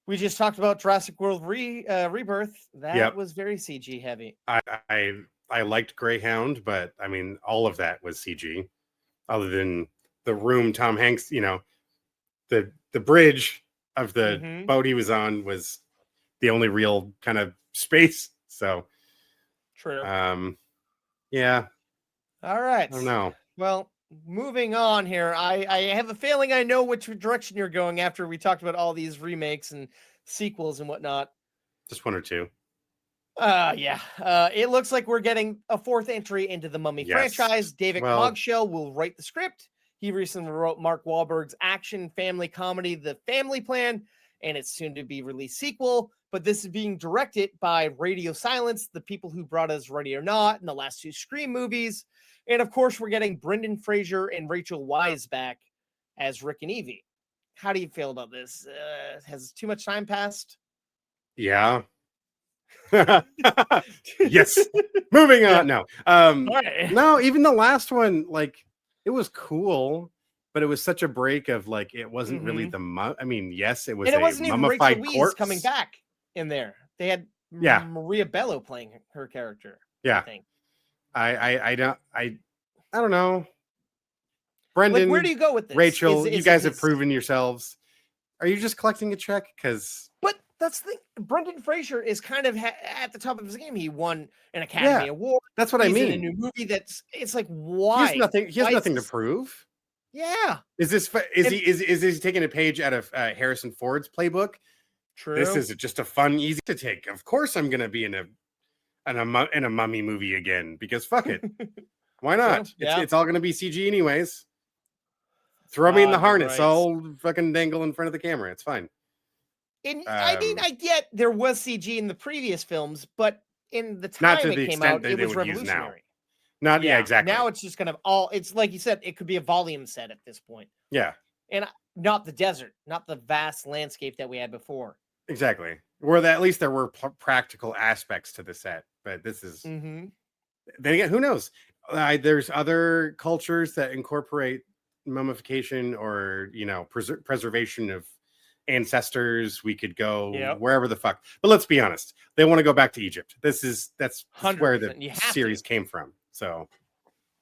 We just talked about Jurassic World Rebirth. That was very CG heavy. I liked Greyhound, but I mean, all of that was CG, other than the room Tom Hanks, the bridge of the boat he was on was the only real kind of space. So true. Yeah. All right. I don't know. Well, moving on here. I have a feeling I know which direction you're going after we talked about all these remakes and sequels and whatnot. Just one or two. It looks like we're getting a fourth entry into the Mummy franchise. David Cogshell will write the script. He recently wrote Mark Wahlberg's action family comedy, The Family Plan, and it's soon to be released sequel. But this is being directed by Radio Silence, the people who brought us Ready or Not and the last two Scream movies. And of course, we're getting Brendan Fraser and Rachel Weisz back as Rick and Evie. How do you feel about this? Has too much time passed? Yeah. Yes. Moving on. No. No, even the last one, like, it was cool, but it was such a break of like it wasn't really the I mean, yes, it was, and it wasn't even mummified corpse coming back in there. They had Maria Bello playing her character. Yeah. I think. I don't know. Brendan, like, where do you go with this? Rachel, you guys have proven yourselves. Are you just collecting a check? But that's the thing. Brendan Fraser is kind of at the top of his game. He won an Academy Award. That's what I mean. In a new movie it's like, why? He has nothing to prove. Yeah. Is he taking a page out of Harrison Ford's playbook? True. This is just a fun, easy to take. Of course, I'm going to be in a mummy movie again because fuck it. Why not? True. Yeah. It's all going to be CG anyways. Throw me in the harness. I'll fucking dangle in front of the camera. It's fine. And I mean, I get there was CG in the previous films, but in the time it came out, it was revolutionary. Exactly. Now it's just kind of it's like you said, it could be a volume set at this point. Yeah. and not the desert, not the vast landscape that we had before. Exactly. Where at least there were practical aspects to the set, but this is. Mm-hmm. Then again, who knows? There's other cultures that incorporate mummification or preservation of ancestors. We could go Yep. wherever the fuck. But let's be honest, they want to go back to Egypt. That's where the 100%. You have series to. came from. So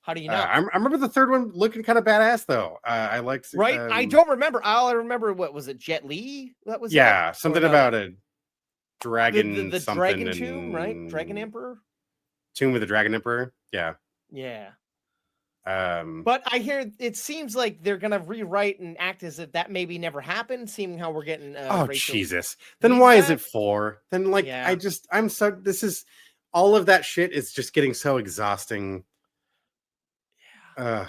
How do you know? I remember the third one looking kind of badass though. I liked Right? I don't remember. All I remember, what was it? Jet Li? That was yeah, it? something Or no, about a dragon, the something Dragon Tomb, right? Dragon and Emperor. Tomb with the Dragon Emperor. Yeah. Yeah. Um, But I hear it seems like they're gonna rewrite and act as if that maybe never happened, seeing how we're getting oh Rachel Jesus! Then Lee's why is back. it 4? Then like Yeah. I'm so this is all of that shit is just getting so exhausting. Ugh.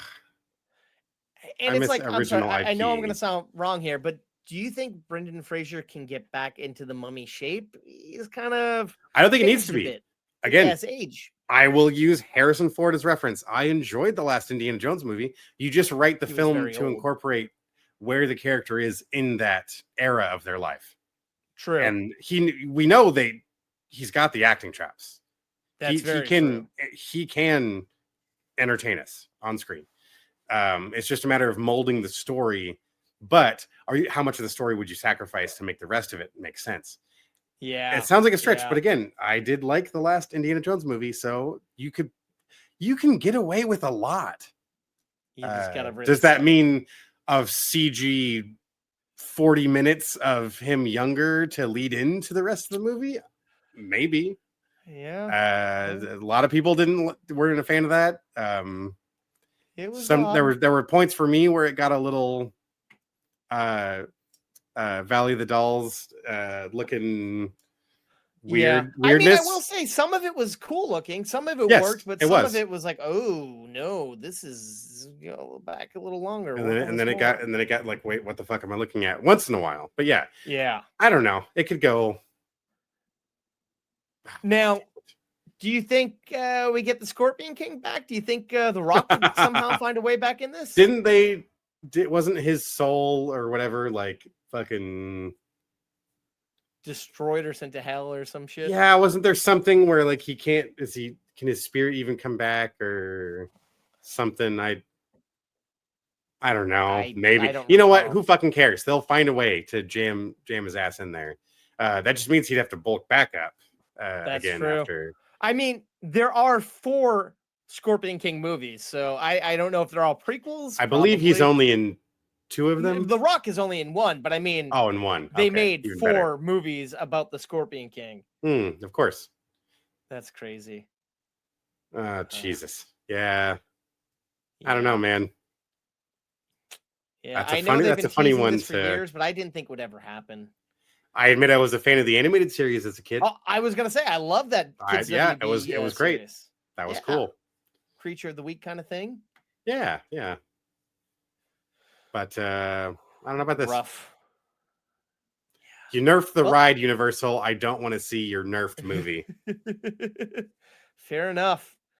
And I it's miss like, I'm sorry, original I know I'm IP. gonna sound wrong here, but do you think Brendan Fraser can get back into the mummy shape? He's kind of I don't think it needs to changed a be. bit. Again, Yeah, his age. I will use Harrison Ford as reference. I enjoyed the last Indiana Jones movie. You just write the He was film very to old. incorporate where the character is in that era of their life. True. And we know he's got the acting chops. That's very true. He can entertain us on screen. It's just a matter of molding the story. But how much of the story would you sacrifice to make the rest of it make sense? Yeah. It sounds like a stretch, yeah. but again, I did like the last Indiana Jones movie, so you can get away with a lot. You just gotta really Does that sell it. mean of CG 40 minutes of him younger to lead into the rest of the movie? Maybe. Yeah. A lot of people weren't a fan of that. It was there were points for me where it got a little Valley of the Dolls looking weirdness. I mean, I will say some of it was cool looking, some of it worked, but some of it was like, oh no, this is back a little longer. And then it got like, wait, what the fuck am I looking at? Once in a while, but yeah, I don't know. It could go. Now, do you think we get the Scorpion King back? Do you think The Rock would somehow find a way back in this? Wasn't his soul or whatever like fucking destroyed or sent to hell or some shit? Yeah, wasn't there something where like can his spirit even come back or something? I don't know. Maybe. I don't you know what? recall. Who fucking cares? They'll find a way to jam his ass in there. That just means he'd have to bulk back up That's again true. after. I mean, there are 4 Scorpion King movies, so I don't know if they're all prequels. I believe he's only in 2 of them. The Rock is only in 1, but I mean, in 1. They Okay, made even 4 better. movies about the Scorpion King. Of course. That's crazy. Jesus. Yeah. I don't know, man. Yeah, That's a I know funny- they've that's been a funny teasing one this for to- years, but I didn't think it would ever happen. I admit I was a fan of the animated series as a kid. Oh, I was gonna say I love that. Kids Yeah, WB, it was great. series. That was Yeah. cool. Creature of the week kind of thing. Yeah. But I don't know about this. Rough. You nerfed the ride, Universal. I don't want to see your nerfed movie. Fair enough.